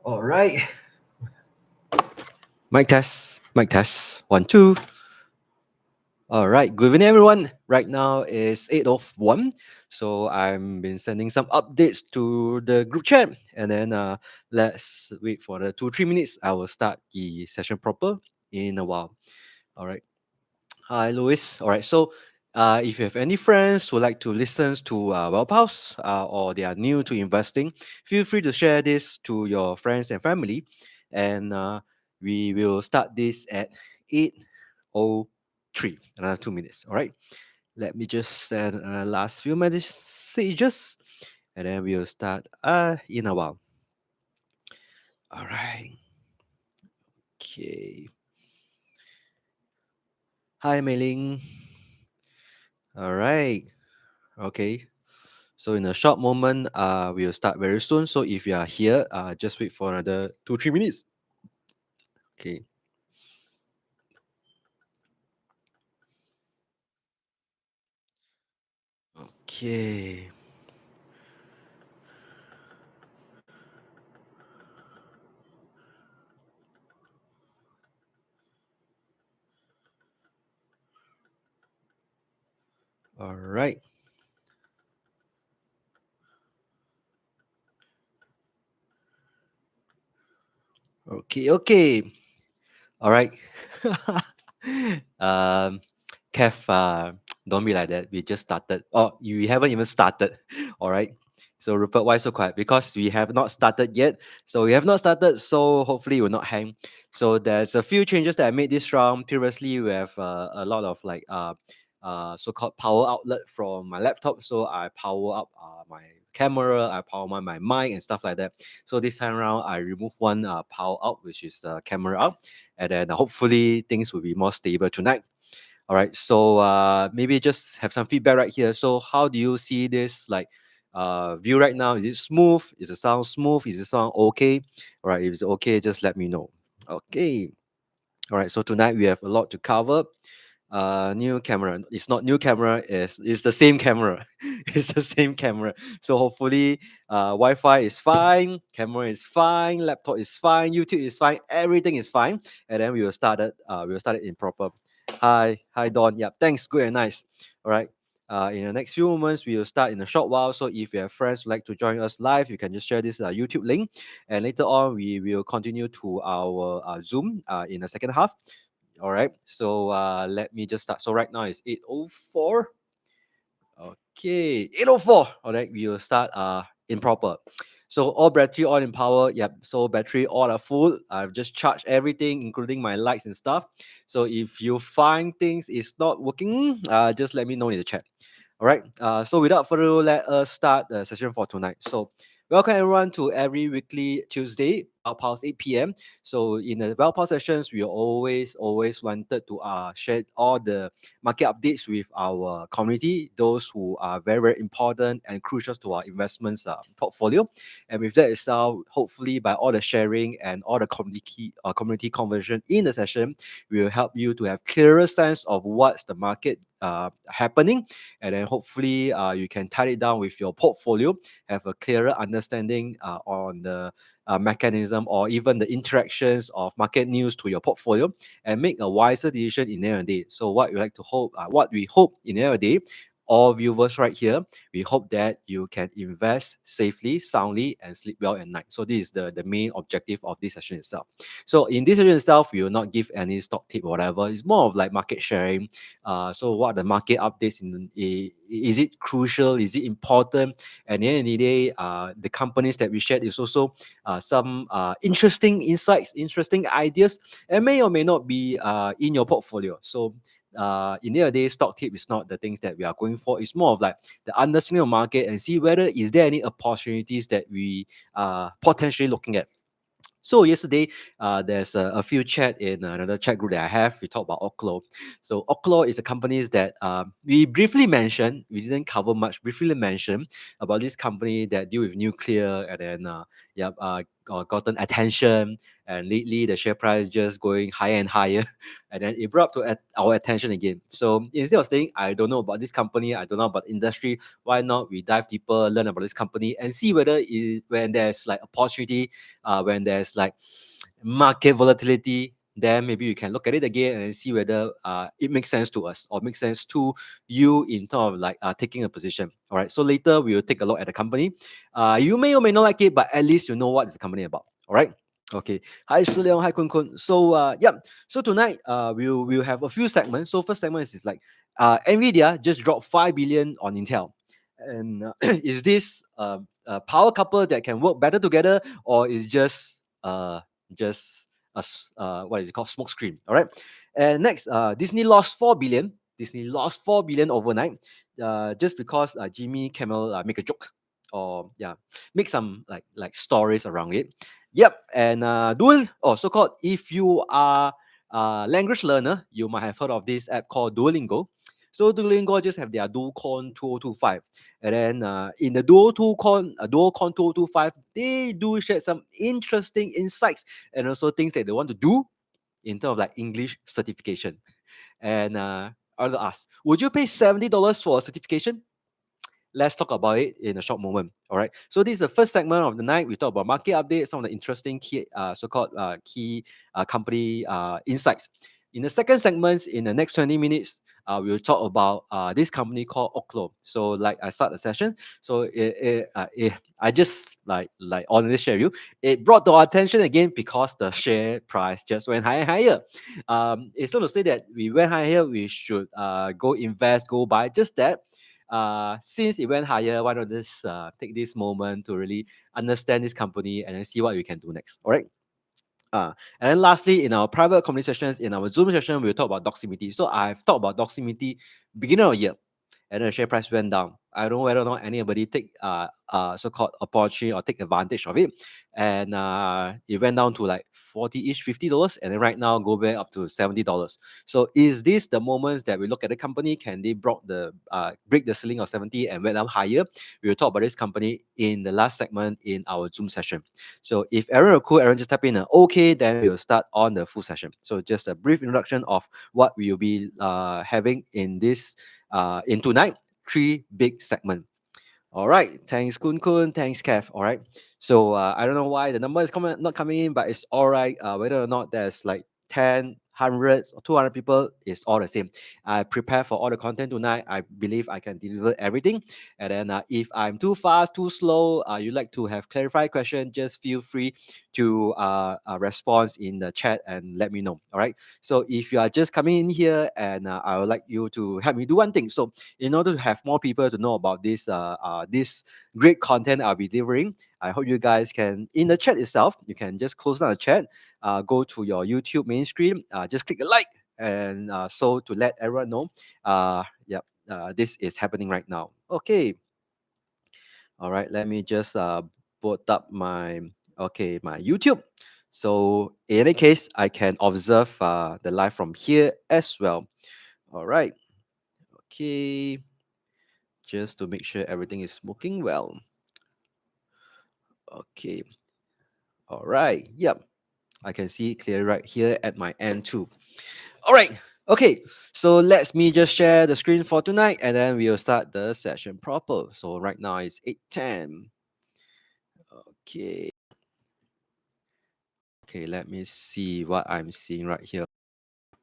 All right. Mic test. Mic test. 1, 2. All right. Good evening, everyone. Right now is 8:01. So I've been sending some updates to the group chat. And then let's wait for the 2-3 minutes. I will start the session proper in a while. All right. Hi, Louis. All right. So if you have any friends who like to listen to WealthPulse or they are new to investing, feel free to share this to your friends and family. And we will start this at 8:03, another 2 minutes. All right. Let me just send last few messages and then we'll start in a while. All right. Okay. Hi, Mei Ling. All right. Okay. So in a short moment, we'll start very soon. So if you are here, just wait for another 2-3 minutes. Okay. Okay. All right. Okay. Okay. All right. Kev, don't be like that. We just started. Oh, we haven't even started. All right. So Rupert, why so quiet? Because we have not started yet. So we have not started. So hopefully it will not hang. So there's a few changes that I made this round. Previously, we have a lot of like so-called power outlet from my laptop. So I power up my camera, I power on my mic and stuff like that. So this time around, I remove one power out, which is the camera out, and then hopefully things will be more stable tonight. All right. So maybe just have some feedback right here. So how do you see this like view right now? Is it smooth? Is it sound smooth? Is it sound okay? All right. If it's okay, just let me know. Okay. All right. So tonight we have a lot to cover. New camera. It's not new camera. It's the same camera. It's the same camera. So hopefully, Wi-Fi is fine. Camera is fine. Laptop is fine. YouTube is fine. Everything is fine. And then we will start it. We will start it in proper. Hi, Don. Yeah, thanks. Good and nice. All right. In the next few moments, we will start in a short while. So if you have friends who like to join us live, you can just share this YouTube link. And later on, we will continue to our Zoom in the second half. All right. So let me just start. So right now it's 8:04. Okay, 8:04. All right, we will start in proper. So all battery, all in power. Yep. So battery all are full. I've just charged everything, including my lights and stuff. So if you find things is not working, just let me know in the chat. All right. So without further ado, let us start the session for tonight. So welcome everyone to every weekly Tuesday, WealthPulse 8 p.m. So in the WealthPulse sessions, we always wanted to share all the market updates with our community, those who are very, very important and crucial to our investments portfolio. And with that itself, hopefully by all the sharing and all the community conversion in the session, we will help you to have clearer sense of what's the market happening, and then hopefully you can tie it down with your portfolio, have a clearer understanding on the mechanism or even the interactions of market news to your portfolio, and make a wiser decision in the end of the day. So what we like to hope, what we hope in the end of the day, all viewers right here, we hope that you can invest safely, soundly, and sleep well at night. So this is the main objective of this session itself. So in this session itself, we will not give any stock tip or whatever. It's more of like market sharing. So what are the market updates is it crucial? Is it important? At the end of the day, the companies that we shared is also some interesting insights, interesting ideas, and may or may not be in your portfolio. So in the end of the day, stock tip is not the things that we are going for. It's more of like the understanding of market and see whether is there any opportunities that we are potentially looking at. So yesterday, there's a few chat in another chat group that I have. We talked about Oklo. So Oklo is a company that we briefly mentioned. We didn't cover much. Briefly mentioned about this company that deal with nuclear and then gotten attention, and lately the share price just going higher and higher, and then it brought to our attention again. So instead of saying I don't know about this company, I don't know about industry, why not we dive deeper, learn about this company, and see whether when there's like opportunity, when there's like market volatility, then maybe you can look at it again and see whether it makes sense to us or makes sense to you in terms of like taking a position. All right. So later we will take a look at the company. You may or may not like it, but at least you know what is the company about. All right. Okay. Hi, Shi Leong. Hi, 𝐾𝐿. So yeah. So tonight we'll have a few segments. So first segment is like Nvidia just dropped 5 billion on Intel, and is this a power couple that can work better together, or is just what is it called, smoke screen? All right. And next, Disney lost 4 billion. Disney lost 4 billion overnight, just because Jimmy Kimmel make a joke, or yeah, make some like stories around it. Yep. And so-called, if you are a language learner, you might have heard of this app called Duolingo. So Duolingo just have their Duocon 2025. And then in the Duocon 2025, they do share some interesting insights and also things that they want to do in terms of like English certification. And I want to ask, would you pay $70 for a certification? Let's talk about it in a short moment. All right. So this is the first segment of the night. We talk about market updates, some of the interesting key, so-called key company insights. In the second segment, in the next 20 minutes, we'll talk about this company called Oklo. So like I start the session. So I just like honestly share you, it brought to our attention again because the share price just went higher and higher. It's not to say that we went higher, we should go invest, go buy. Just that since it went higher, why not just take this moment to really understand this company and then see what we can do next. All right. And then lastly, in our private community sessions, in our Zoom session, we'll talk about Doximity. So I've talked about Doximity beginning of the year, and then the share price went down. I don't know whether or not anybody take so-called opportunity or take advantage of it, and it went down to like 40-ish, $50, and then right now go back up to $70. So is this the moments that we look at the company? Can they break the ceiling of 70 and went down higher? We will talk about this company in the last segment in our Zoom session. So if Aaron or cool, Aaron just type in okay, then we'll start on the full session. So just a brief introduction of what we will be having in this in tonight. Three big segment. All right. Thanks, 𝐾𝐿. Thanks, Kev. All right. So I don't know why the number is not coming in, but it's all right. Whether or not there's like 10, hundreds, or 200 people, it's all the same. I prepare for all the content tonight. I believe I can deliver everything. And then if I'm too fast, too slow, you like to have clarified question, just feel free to respond in the chat and let me know. All right. So if you are just coming in here, and I would like you to help me do one thing. So in order to have more people to know about this great content I'll be delivering, I hope you guys can, in the chat itself, you can just close down the chat, go to your YouTube main screen, just click a like, and so to let everyone know, yep, this is happening right now. Okay. All right, let me just put up my my YouTube. So in any case, I can observe the live from here as well. All right. Okay. Just to make sure everything is working well. Okay. All right. Yep. I can see it clear right here at my end too. All right. Okay. So let me just share the screen for tonight, and then we'll start the session proper. So right now it's 8:10. Okay. Okay. Let me see what I'm seeing right here.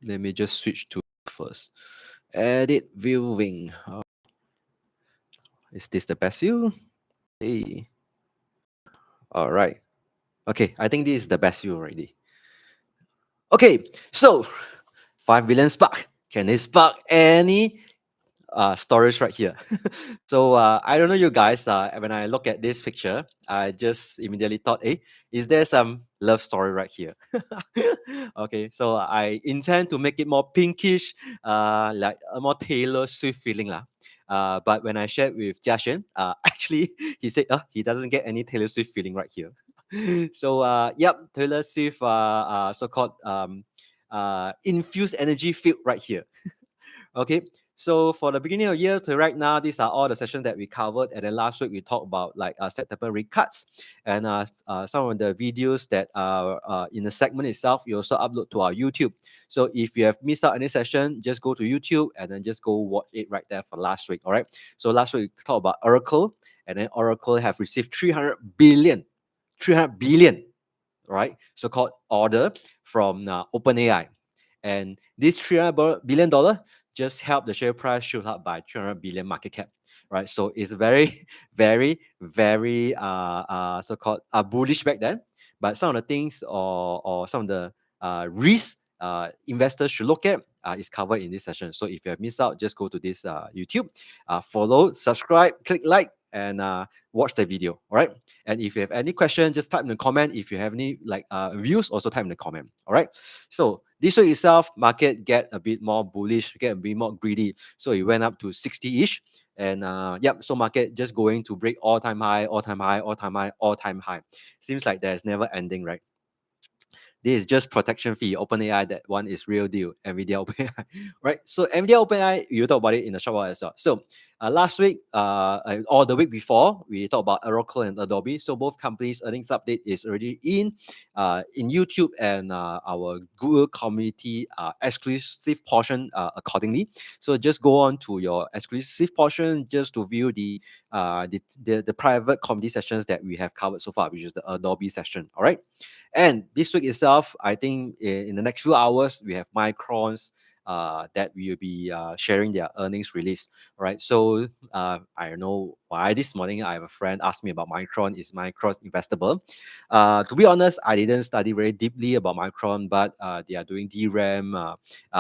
Let me just switch to first. Edit viewing. Is this the best view? Hey. All right. Okay. I think this is the best view already. Okay. So 5 billion spark. Can they spark any storage right here? So I don't know you guys. When I look at this picture, I just immediately thought, hey, is there some love story right here? Okay, so I intend to make it more pinkish, like a more Taylor Swift feeling lah. But when I shared with 𝐃𝐨𝐧'𝐭, actually he said he doesn't get any Taylor Swift feeling right here. So yep, Taylor Swift so-called infused energy field right here. Okay, So for the beginning of the year to right now, these are all the sessions that we covered. And then last week we talked about like September rate cuts and some of the videos that are in the segment itself. We also upload to our YouTube. So if you have missed out any session, just go to YouTube and then just go watch it right there for last week. All right. So last week we talked about Oracle, and then Oracle have received 300 billion, right? So-called order from OpenAI. And this $300 billion just helped the share price shoot up by 300 billion market cap, right? So it's very, very so-called bullish back then. But some of the things or some of the risks investors should look at is covered in this session. So if you have missed out, just go to this YouTube, follow, subscribe, click like, and watch the video. All right. And if you have any question, just type in the comment. If you have any like views, also type in the comment. All right. So this week itself, market get a bit more bullish, get a bit more greedy. So it went up to 60-ish. And yep, so market just going to break all-time high, all-time high, all-time high, all-time high. Seems like there's never ending, right? This is just protection fee. OpenAI, that one is real deal. Nvidia OpenAI, right? So Nvidia OpenAI, you talk about it in a short while as well. So last week, or the week before, we talked about Oracle and Adobe. So both companies' earnings update is already in YouTube and our Google community exclusive portion accordingly. So just go on to your exclusive portion just to view the private community sessions that we have covered so far, which is the Adobe session. All right. And this week itself, I think in the next few hours, we have Micron's that will be sharing their earnings release. All right. So I don't know why this morning I have a friend asked me about Micron. Is Micron investable? To be honest, I didn't study very deeply about Micron, but they are doing DRAM,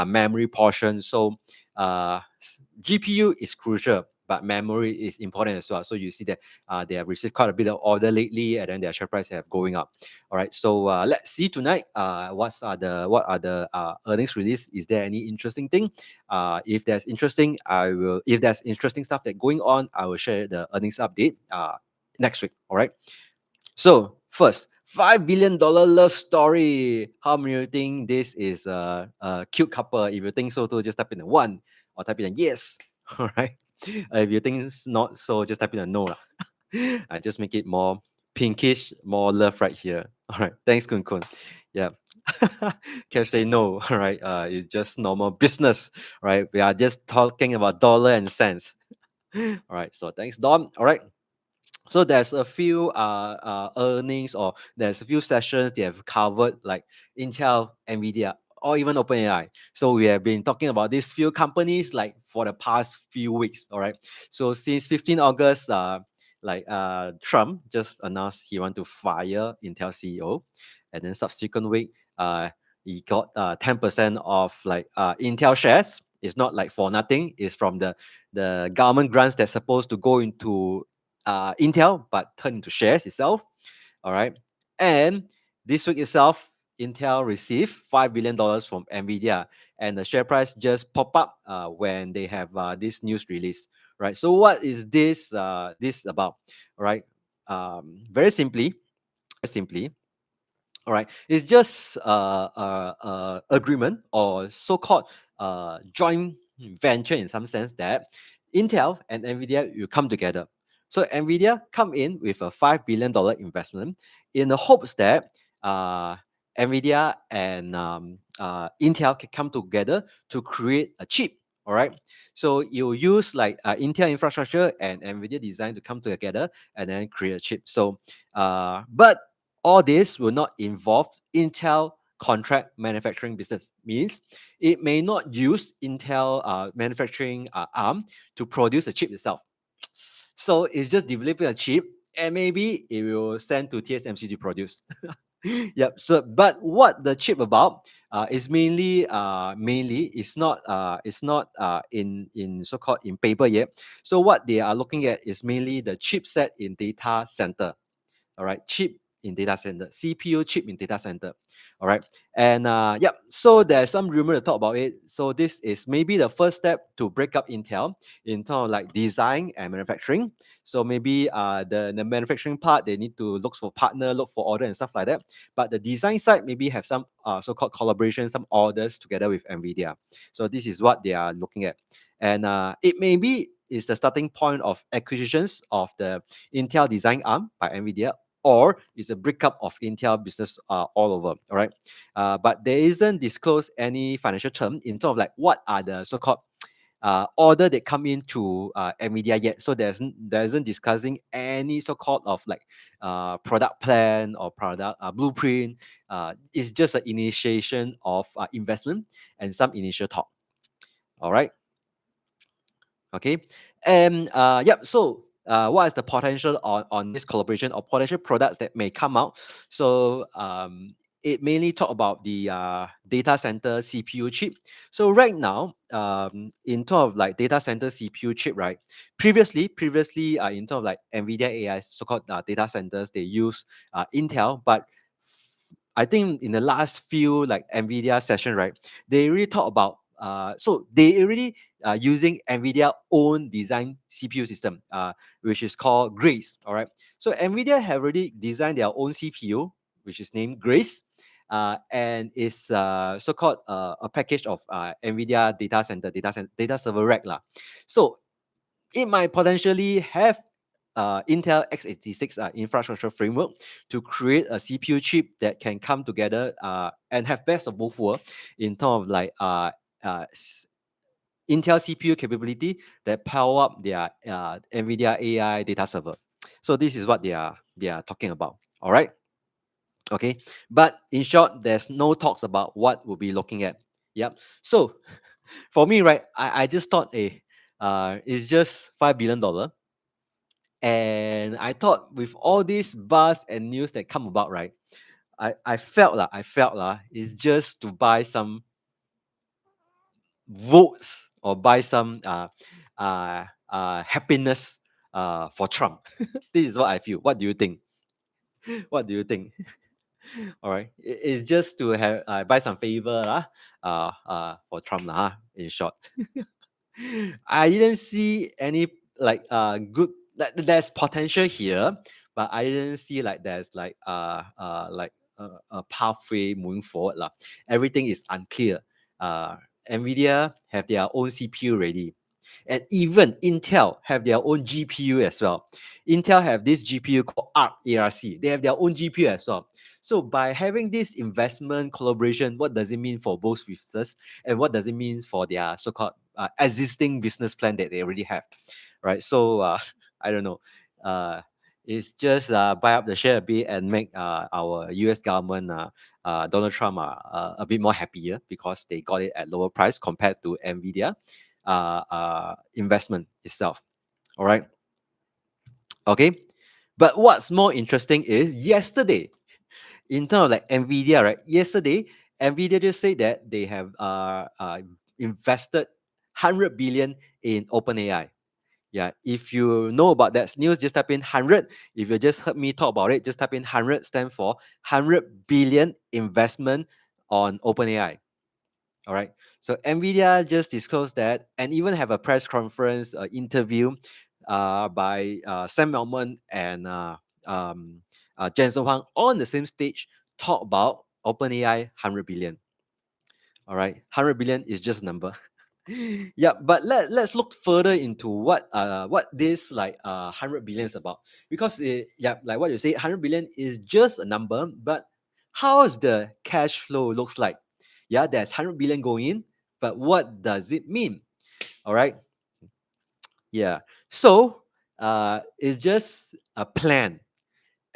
memory portion. So GPU is crucial, but memory is important as well. So you see that they have received quite a bit of order lately, and then their share price have going up. All right, so let's see tonight. What are the earnings release? Is there any interesting thing? If there's interesting, I will. If there's interesting stuff that going on, I will share the earnings update next week. All right. So first, $5 billion love story. How many you think this is a cute couple? If you think so, too, just type in a one or type in a yes. All right. If you think it's not so, just type in a no. I just make it more pinkish, more love right here. All right. Thanks, Kun. Yeah. Can say no. All right. It's just normal business. Right. We are just talking about dollar and cents. All right. So thanks, Dom. All right. So there's a few earnings, or there's a few sessions they have covered, like Intel, Nvidia, or even OpenAI. So we have been talking about these few companies like for the past few weeks. All right. So since 15 August, Trump just announced he want to fire Intel CEO, and then subsequent week, he got 10% of like Intel shares. It's not like for nothing. It's from the government grants that's supposed to go into Intel, but turned into shares itself. All right. And this week itself, Intel received $5 billion from Nvidia, and the share price just pop up when they have this news release. Right. So what is this about? All right. Very simply, all right, it's just agreement or so-called joint venture in some sense that Intel and Nvidia will come together. So Nvidia come in with a $5 billion investment in the hopes that Nvidia and Intel can come together to create a chip. All right, so you use like Intel infrastructure and Nvidia design to come together and then create a chip. So, but all this will not involve Intel contract manufacturing business. Means it may not use Intel manufacturing arm to produce a chip itself. So it's just developing a chip, and maybe it will send to TSMC to produce. Yep. So, but what the chip about is mainly it's not in so-called in paper yet. So what they are looking at is mainly the chipset in data center. All right, chip in data center, CPU chip in data center. All right, and yep, so there's some rumor to talk about it. So this is maybe the first step to break up Intel in terms of like design and manufacturing. So maybe the manufacturing part, they need to look for partner, look for order and stuff like that. But the design side maybe have some so-called collaboration, some orders together with Nvidia. So this is what they are looking at. And it maybe is the starting point of acquisitions of the Intel design arm by Nvidia, or it's a breakup of Intel business all over. All right, but there isn't disclosed any financial term in terms of like what are the so-called order that come into Nvidia yet. So there isn't discussing any so-called of like product plan or product blueprint. It's just an initiation of investment and some initial talk. All right. Okay. And yep. So what is the potential on this collaboration or potential products that may come out? So it mainly talk about the data center CPU chip. So right now, in terms of like data center CPU chip, right? Previously, in terms of like Nvidia AI so-called data centers, they use Intel, but I think in the last few like Nvidia session, right, they really talk about so they already using Nvidia own design CPU system, which is called Grace. All right. So Nvidia have already designed their own CPU, which is named Grace, and is so-called a package of Nvidia data server rack lah. So it might potentially have Intel x86 infrastructure framework to create a CPU chip that can come together and have best of both worlds in terms of like uh, Intel CPU capability that power up their Nvidia AI data server. So this is what they are talking about. All right. Okay. But in short, there's no talks about what we'll be looking at. Yep. So for me, right, I just thought, it's just $5 billion. And I thought with all these buzz and news that come about, right, I felt it's just to buy some votes or buy some happiness for Trump. This is what I feel. What do you think? What do you think? All right, it's just to have buy some favor for Trump in short. I didn't see any like good. There's potential here, but I didn't see like there's like a pathway moving forward lah. Everything is unclear. Uh, Nvidia have their own CPU ready, and even Intel have their own GPU as well. Intel have this GPU called 𝐼RC. They have their own GPU as well. So by having this investment collaboration, what does it mean for both businesses, and what does it mean for their so-called existing business plan that they already have, right? So I don't know. Uh, it's just buy up the share a bit and make our U.S. government, Donald Trump, a bit more happier because they got it at lower price compared to Nvidia investment itself. All right. Okay. But what's more interesting is yesterday, in terms of like Nvidia, right? Yesterday, Nvidia just said that they have invested 100 billion in OpenAI. Yeah, if you know about that news, just type in 100. If you just heard me talk about it, just type in 100, stand for 100 billion investment on OpenAI. All right. So Nvidia just disclosed that, and even have a press conference interview by Sam Altman and Jensen Huang on the same stage, talk about OpenAI 100 billion. All right, 100 billion is just a number. Yeah, but let's look further into what this like 100 billion is about, because yeah, like what you say, 100 billion is just a number, but how is the cash flow looks like? Yeah, there's 100 billion going in, but what does it mean? All right. Yeah, so it's just a plan.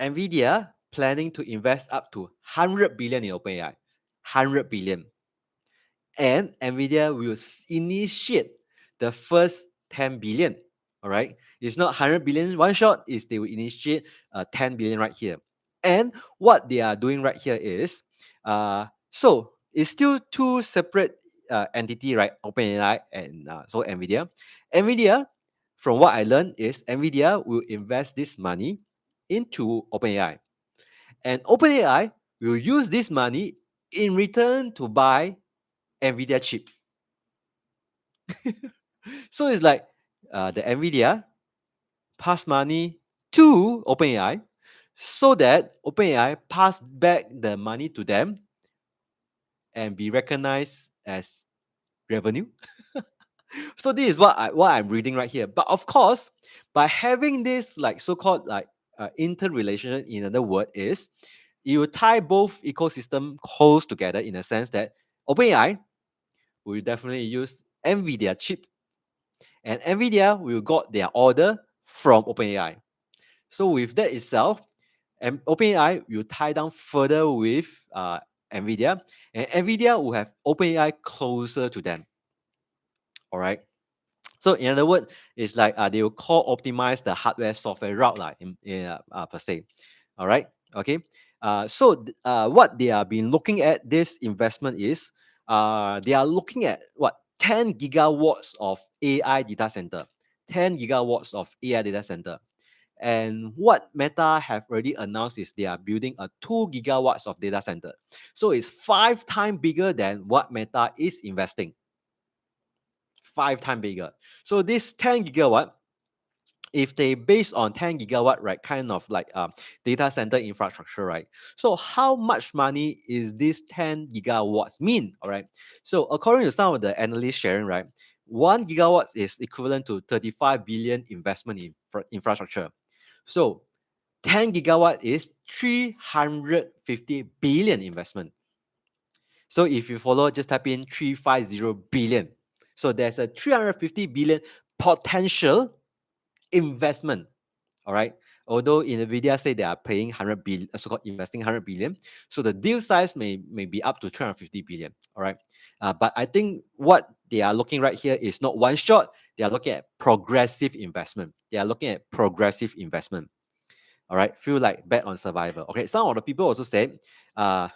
Nvidia planning to invest up to 100 billion in OpenAI. 100 billion. And Nvidia will initiate the first 10 billion. All right. It's not 100 billion one shot, is they will initiate 10 billion right here. And what they are doing right here is so it's still two separate entity, right? OpenAI and so Nvidia. Nvidia, from what I learned, is Nvidia will invest this money into OpenAI. And OpenAI will use this money in return to buy Nvidia chip. So it's like the Nvidia pass money to OpenAI so that OpenAI pass back the money to them and be recognized as revenue. So this is what I'm reading right here. But of course, by having this like so-called like interrelation, in other word, is it will tie both ecosystem close together in a sense that OpenAI will definitely use Nvidia chip, and Nvidia will got their order from OpenAI. So with that itself, and OpenAI will tie down further with Nvidia, and Nvidia will have OpenAI closer to them. All right. So in other words, it's like they will call optimize the hardware software route like per se. All right. Okay. What they are been looking at this investment is they are looking at what 10 gigawatts of AI data center, 10 gigawatts of AI data center. And what Meta have already announced is they are building a 2 gigawatts of data center. So it's 5 times bigger than what Meta is investing. 5 times bigger. So this 10 gigawatt, if they based on 10 gigawatt, right, kind of like data center infrastructure, right? So how much money is this 10 gigawatts mean? All right. So according to some of the analysts sharing, right, 1 gigawatt is equivalent to 35 billion investment in infrastructure. So 10 gigawatt is 350 billion investment. So if you follow, just type in 350 billion. So there's a 350 billion potential investment. All right. Although Nvidia say they are paying 100 billion, so-called investing 100 billion, so the deal size may be up to 350 billion. All right. But I think what they are looking right here is not one shot. They are looking at progressive investment. They are looking at progressive investment. All right, feel like bet on survival. Okay, some of the people also said, uh,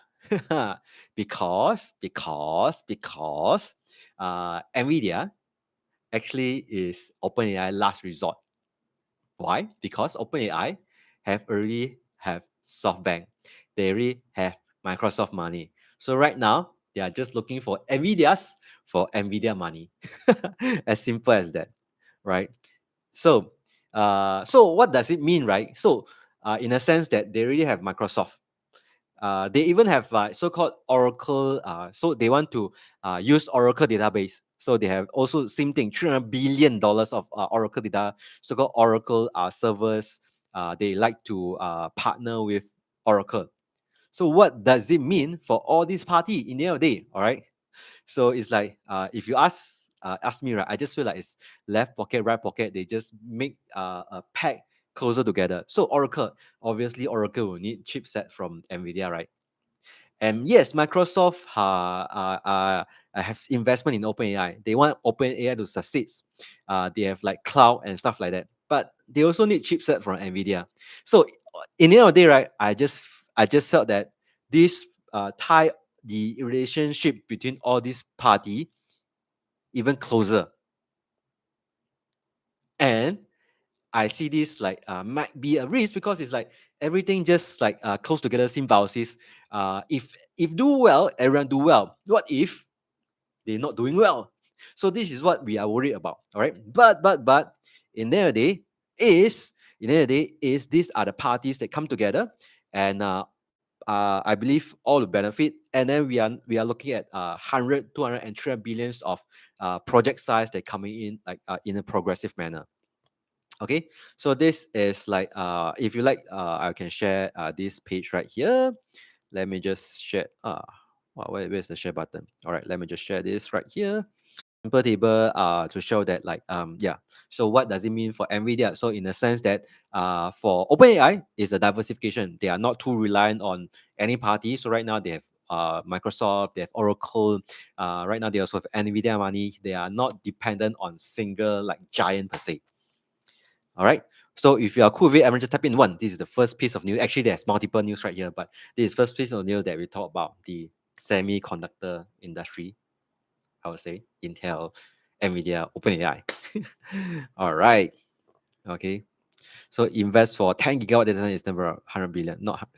because Nvidia actually is OpenAI last resort. Why? Because OpenAI have already have SoftBank. They already have Microsoft money. So right now they are just looking for Nvidia money. As simple as that, right? So, so what does it mean, right? So, in a sense that they already have Microsoft. They even have so-called Oracle. So they want to use Oracle database. So they have also same thing, $300 billion of Oracle data, so-called Oracle servers. They like to partner with Oracle. So what does it mean for all these party in the end of the day? All right. So it's like if you ask me, right, I just feel like it's left pocket, right pocket. They just make a pack closer together. So Oracle, obviously Oracle will need chipset from Nvidia, right? And yes, Microsoft have investment in OpenAI. They want OpenAI to succeed. They have like cloud and stuff like that. But they also need chipset from Nvidia. So in the end of the day, right, I just felt that this tie the relationship between all these party even closer. And I see this like might be a risk because it's like everything just like close together, symbiosis. If do well, everyone do well. What if they're not doing well? So this is what we are worried about. All right. But in the end of the day is these are the parties that come together and I believe all the benefit, and then we are looking at 100, 200, and 300 billions of project size that coming in like in a progressive manner. Okay, so this is like if you like I can share this page right here. Let me just share where's the share button? All right, let me just share this right here. Simple table to show that like yeah, so what does it mean for Nvidia? So in a sense that for OpenAI is a diversification. They are not too reliant on any party. So right now they have Microsoft, they have Oracle, right now they also have Nvidia money. They are not dependent on single like giant per se. All right. So if you are cool with it, everyone just type in one. This is the first piece of news. Actually, there's multiple news right here, but this is first piece of news that we talk about the semiconductor industry. I would say Intel, Nvidia, OpenAI. All right. Okay. So invest for 10 gigawatt data center is never 100 billion. Not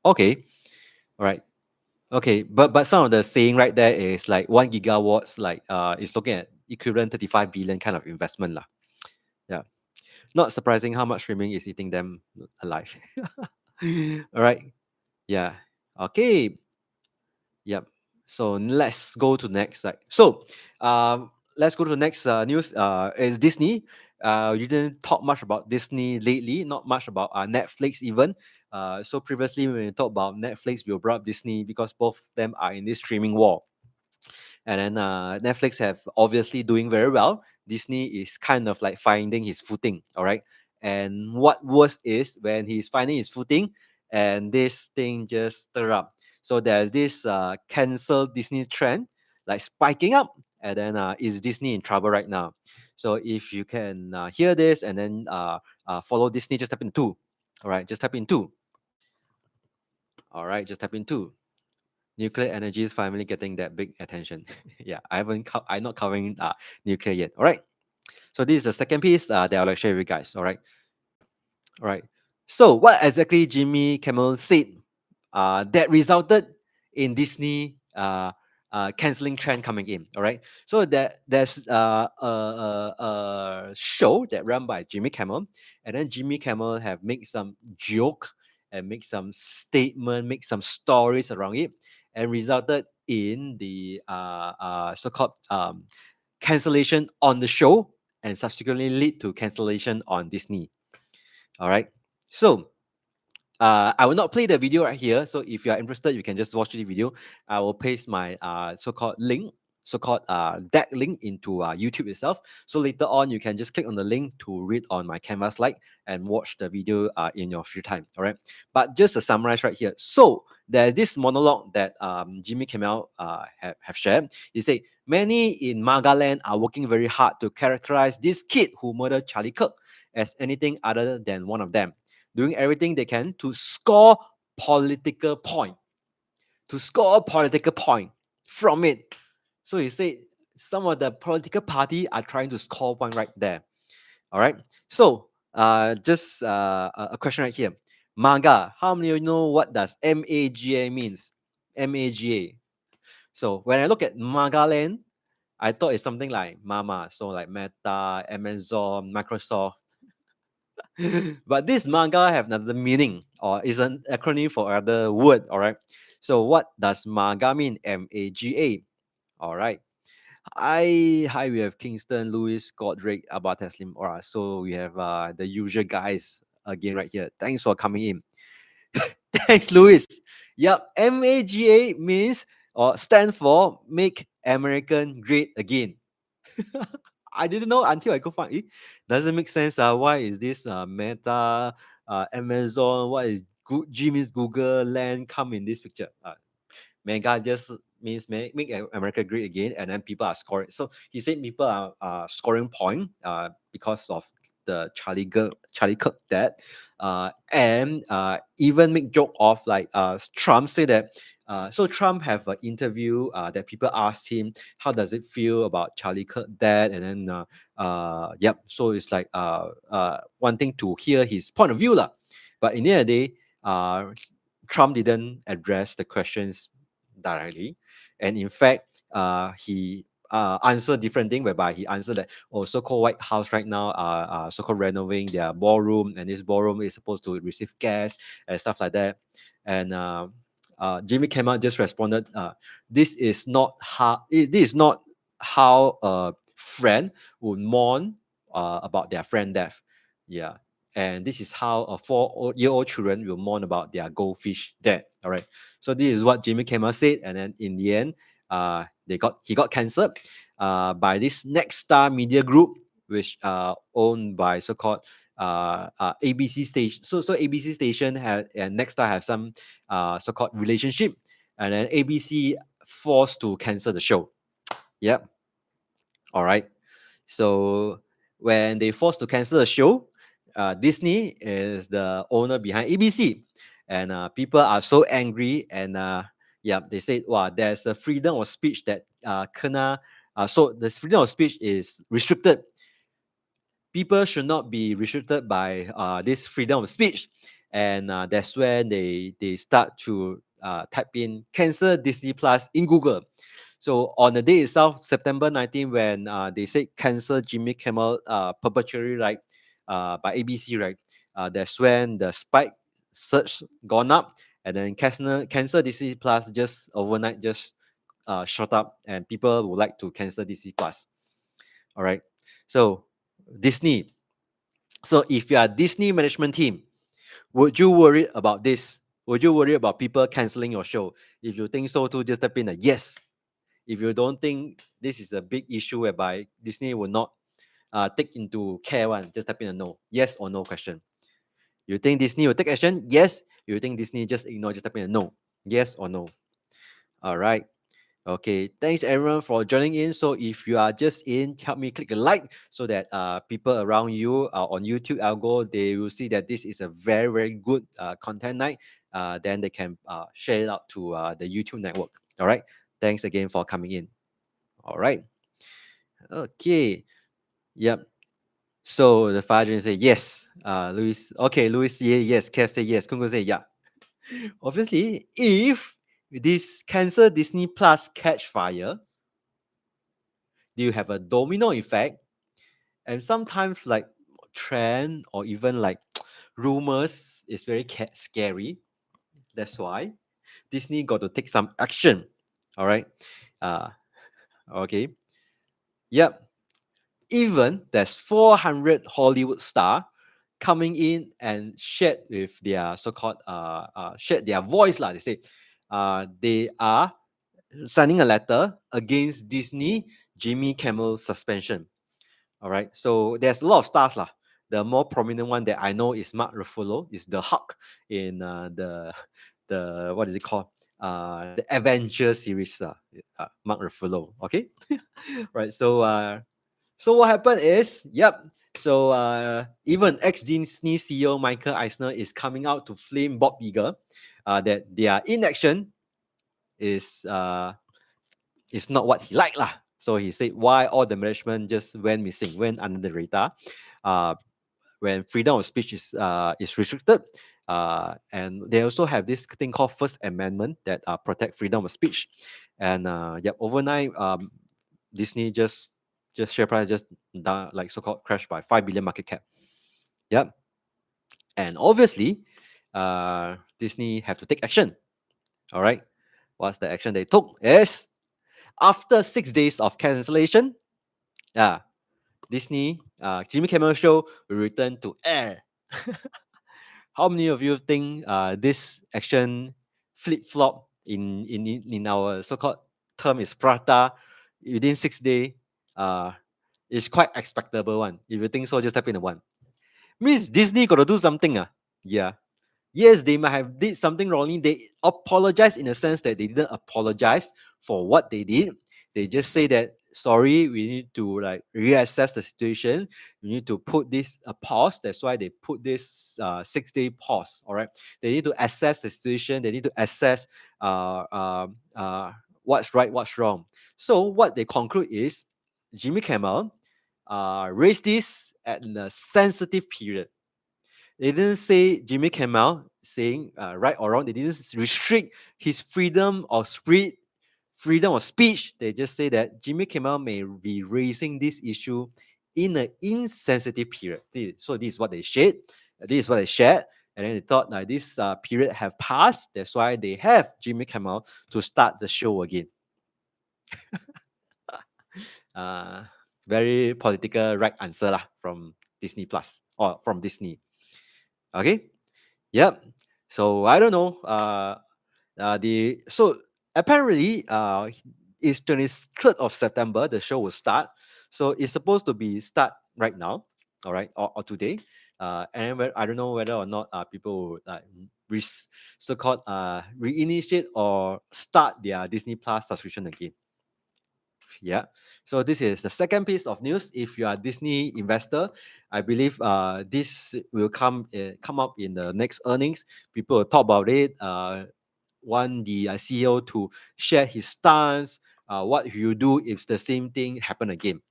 okay. All right. Okay. But some of the saying right there is like 1 gigawatts, like is looking at equivalent 35 billion kind of investment lah. Yeah. Not surprising how much streaming is eating them alive. All right. Yeah. Okay. Yep. So let's go to next slide. So, let's go to the next news. Is Disney. You didn't talk much about Disney lately, not much about Netflix even. So previously when we talked about Netflix, we brought up Disney because both of them are in this streaming war. And then Netflix have obviously doing very well. Disney is kind of like finding his footing, all right. And what worse is when he's finding his footing, and this thing just stir up. So there's this cancel Disney trend like spiking up, and then is Disney in trouble right now? So if you can hear this and then follow Disney, just type in two. All right, just type in two. All right, just type in two. Nuclear energy is finally getting that big attention. Yeah, I'm not covering nuclear yet. All right. So this is the second piece that I'll like share with you guys. All right. So what exactly Jimmy Kimmel said that resulted in Disney canceling trend coming in. All right. So there's a show that run by Jimmy Kimmel, and then Jimmy Kimmel have made some joke and make some statement, make some stories around it, and resulted in the so-called cancellation on the show, and subsequently lead to cancellation on Disney. All right. So I will not play the video right here. So if you are interested, you can just watch the video. I will paste my so-called link, so-called that link into YouTube itself. So later on, you can just click on the link to read on my Canva slide and watch the video in your free time. All right. But just to summarize right here. So there's this monologue that Jimmy Kimmel have shared. He said, many in MAGA land are working very hard to characterize this kid who murdered Charlie Kirk as anything other than one of them, doing everything they can to score political point, to score a political point from it. So he said some of the political party are trying to score point right there. All right. So just a question right here. MAGA. How many of you know what does MAGA means? MAGA. So when I look at MAGA land, I thought it's something like Mama. So like Meta, Amazon, Microsoft. But this MAGA have another meaning, or is an acronym for another word. All right. So what does MAGA mean? MAGA. All right. Hi, we have Kingston, Louis, Godric, Abba Teslim. All right. So we have the usual guys again right here. Thanks for coming in. Thanks, Louis. Yep. MAGA means or stand for Make American Great Again. I didn't know until I go find it. Doesn't make sense. Why is this Meta, Amazon? Why is Jimmy's Google Land come in this picture? Mega just means make America great again, and then people are scoring. So he said people are scoring point because of the Charlie Kirk death, and even make joke of like Trump say that. So Trump have an interview that people asked him how does it feel about Charlie Kirk death, and then yep. So it's like wanting to hear his point of view lah. But in the end of the day, Trump didn't address the questions directly, and in fact, he answered different thing whereby he answered that so-called White House right now are so-called renovating their ballroom, and this ballroom is supposed to receive guests and stuff like that. And Jimmy Kimmel just responded, "This is not how a friend would mourn about their friend death." Yeah. And this is how a 4-year-old children will mourn about their goldfish dead. All right. So this is what Jimmy Kimmel said, and then in the end, he got cancelled by this Next Star Media Group, which owned by so-called ABC station. So ABC station and Next Star have some so-called relationship, and then ABC forced to cancel the show. Yep. All right. So when they forced to cancel the show, Disney is the owner behind ABC, and people are so angry. And yeah, they said, "Wow, there's a freedom of speech that so the freedom of speech is restricted. People should not be restricted by this freedom of speech." And that's when they start to type in "cancel Disney Plus" in Google. So on the day itself, September 19, when they say cancel Jimmy Kimmel perpetually, right, by ABC, right, that's when the spike search gone up, and then cancel Disney Plus just overnight just shot up, and people would like to cancel Disney Plus. All right. So Disney. So if you are Disney management team, would you worry about this? Would you worry about people canceling your show? If you think so too, just type in a yes. If you don't think this is a big issue whereby Disney will not take into care one, just type in a no. Yes or no question. You think Disney will take action? Yes. You think Disney just ignore, just type in a no. Yes or no. All right. Okay, thanks everyone for joining in. So if you are just in, help me click a like so that people around you on YouTube algo, they will see that this is a very, very good content night. Then they can share it out to the YouTube network. All right. Thanks again for coming in. All right. Okay. Yep. So the father say yes. Louis. Okay, Louis. Yeah, yes. Kev say yes. Kungo say yeah. Obviously, if this cancel Disney Plus catch fire, you have a domino effect, and sometimes like trend or even like rumors is very scary. That's why Disney got to take some action. All right. Uh, okay. Yep. Even there's 400 Hollywood star coming in and shared with their so-called shared their voice lah. They say they are signing a letter against Disney Jimmy Kimmel suspension. All right. So there's a lot of stars lah. The more prominent one that I know is Mark Ruffalo, is the Hulk in the what is it called? The Avengers series. Mark Ruffalo. Okay. Right. So what happened is, yep. So even ex-Disney CEO Michael Eisner is coming out to flame Bob Iger that their inaction is not what he liked lah. So he said why all the management just went missing, went under the radar, uh, when freedom of speech is restricted. And they also have this thing called First Amendment that protect freedom of speech. And overnight, Disney just share price just down, like so-called crashed by 5 billion market cap. Yep. And obviously, Disney have to take action. All right. What's the action they took? Is after 6 days of cancellation, yeah, Disney Jimmy Kimmel show will return to air. How many of you think this action flip flop in our so-called term is prata within 6 days? Is quite expectable one. If you think so, just type in a one. Means Disney got to do something. Yeah. Yes, they might have did something wrongly. They apologize in a sense that they didn't apologize for what they did. They just say that sorry, we need to like reassess the situation. We need to put this a pause. That's why they put this 6 day pause. All right. They need to assess the situation. They need to assess what's right, what's wrong. So what they conclude is Jimmy Kimmel raised this at a sensitive period. They didn't say Jimmy Kimmel saying right or wrong. They didn't restrict his freedom of speech. They just say that Jimmy Kimmel may be raising this issue in an insensitive period. So this is what they shared. This is what they shared. And then they thought like this period have passed. That's why they have Jimmy Kimmel to start the show again. uh, Very political right answer lah from Disney Plus or from Disney. Okay. Yep. So I don't know. The so apparently it's 23rd of September the show will start. So it's supposed to be start right now. All right, or today. I don't know whether or not people will so-called reinitiate or start their Disney Plus subscription again. Yeah. So this is the second piece of news. If you are a Disney investor, I believe this will come up in the next earnings. People will talk about it. Want the CEO to share his stance. What you do if the same thing happen again,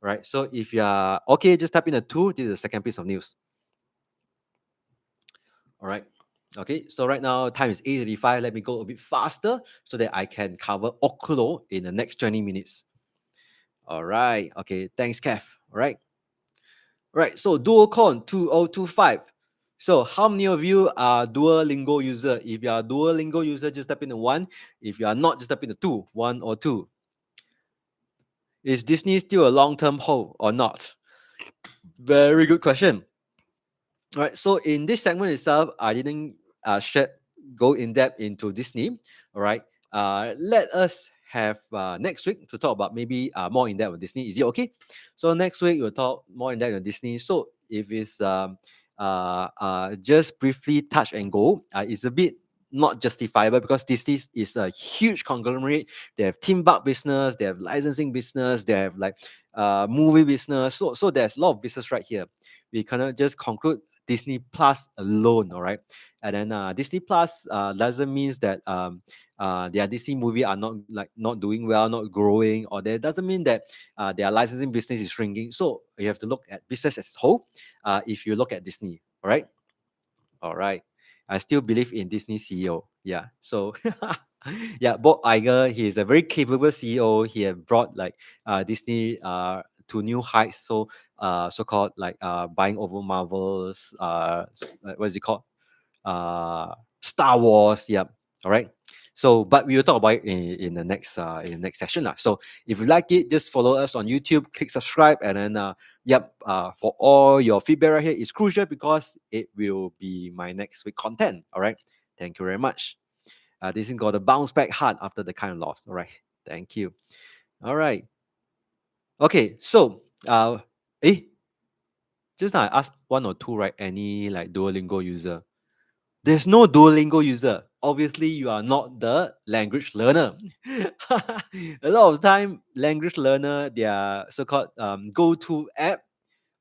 right? So if you are okay, just type in a two. This is the second piece of news. All right. Okay, so right now time is 8:35. Let me go a bit faster so that I can cover Oklo in the next 20 minutes. All right. Okay. Thanks, Kev. All right. Right. So Duocon 2025. So how many of you are Duolingo user? If you are Duolingo user, just type in the one. If you are not, just type in the two, one or two. Is Disney still a long-term hold or not? Very good question. All right. So in this segment itself, I didn't go in depth into Disney. All right. Let us have next week to talk about maybe more in depth on Disney. Is it okay? So next week we'll talk more in depth on Disney. So if it's just briefly touch and go, it's a bit not justifiable because Disney is a huge conglomerate. They have theme park business, they have licensing business, they have like movie business. So there's a lot of business right here. We cannot just conclude Disney Plus alone, all right? And then Disney Plus doesn't mean that their Disney movie are not doing well, not growing, or that doesn't mean that their licensing business is shrinking. So you have to look at business as a whole. If you look at Disney, all right, all right. I still believe in Disney CEO. Yeah. So yeah, Bob Iger, he is a very capable CEO. He have brought like Disney to new heights. So so-called like buying over Marvel's what is it called? Star Wars. Yep. All right. So, but we will talk about it in the next session. So if you like it, just follow us on YouTube, click subscribe, and then for all your feedback right here is crucial because it will be my next week content. All right. Thank you very much. This is got to bounce back hard after the kind of loss. All right. Thank you. All right. Okay. So eh, just now I asked one or two, right? Any like Duolingo user. There's no Duolingo user. Obviously, you are not the language learner. A lot of time, language learner, their so-called go-to app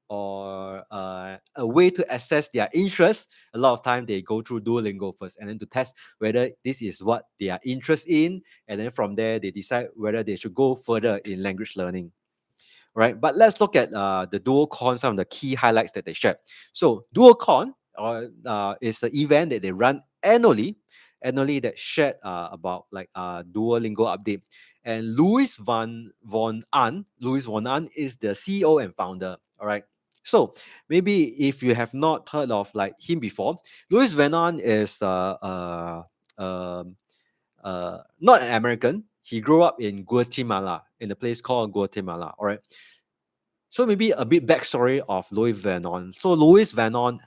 or a way to assess their interest. A lot of time they go through Duolingo first, and then to test whether this is what they are interested in, and then from there they decide whether they should go further in language learning. Right? But let's look at the Duocon, some of the key highlights that they shared. So Duocon is the event that they run annually that shared about like Duolingo update. And Louis Von An is the CEO and founder. All right. So maybe if you have not heard of like him before, Louis Van An is um, not an American. He grew up in Guatemala, in a place called Guatemala. All right. So maybe a bit backstory of Louis Vuitton. So Louis Vuitton,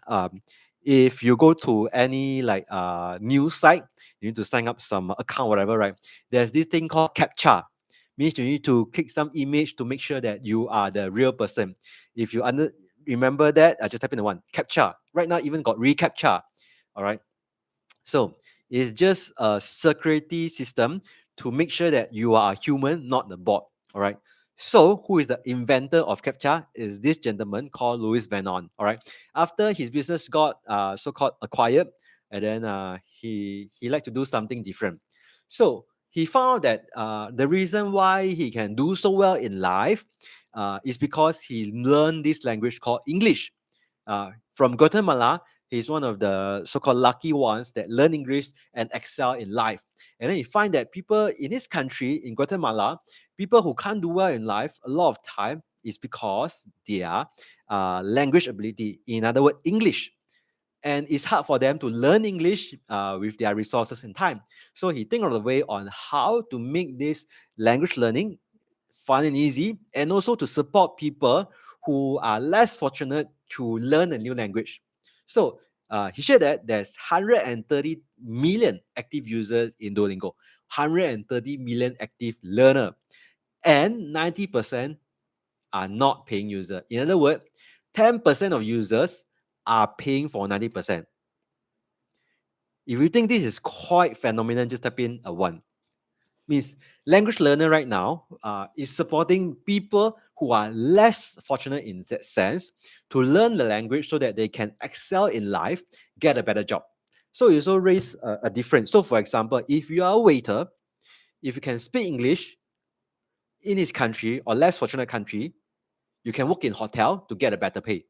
if you go to any like news site, you need to sign up some account, whatever, right? There's this thing called captcha. Means you need to click some image to make sure that you are the real person. If you remember that, I just type in the one captcha. Right now, even got reCAPTCHA. All right. So it's just a security system to make sure that you are a human, not the bot. All right. So who is the inventor of CAPTCHA is this gentleman called Louis Vuitton. All right. After his business got so-called acquired, and then he liked to do something different. So he found that the reason why he can do so well in life is because he learned this language called English. From Guatemala, he's one of the so-called lucky ones that learn English and excel in life. And then you find that people in his country, in Guatemala, people who can't do well in life, a lot of time is because their language ability, in other words, English. And it's hard for them to learn English with their resources and time. So he think of the way on how to make this language learning fun and easy, and also to support people who are less fortunate to learn a new language. So he shared that there's 130 million active users in Duolingo, 130 million active learner, and 90% are not paying user. In other words, 10% of users are paying for 90%. If you think this is quite phenomenal, just type in a one. Means language learner right now is supporting people who are less fortunate in that sense to learn the language so that they can excel in life, get a better job. So it also raise a difference. So for example, if you are a waiter, if you can speak English in his country or less fortunate country, you can work in hotel to get a better pay.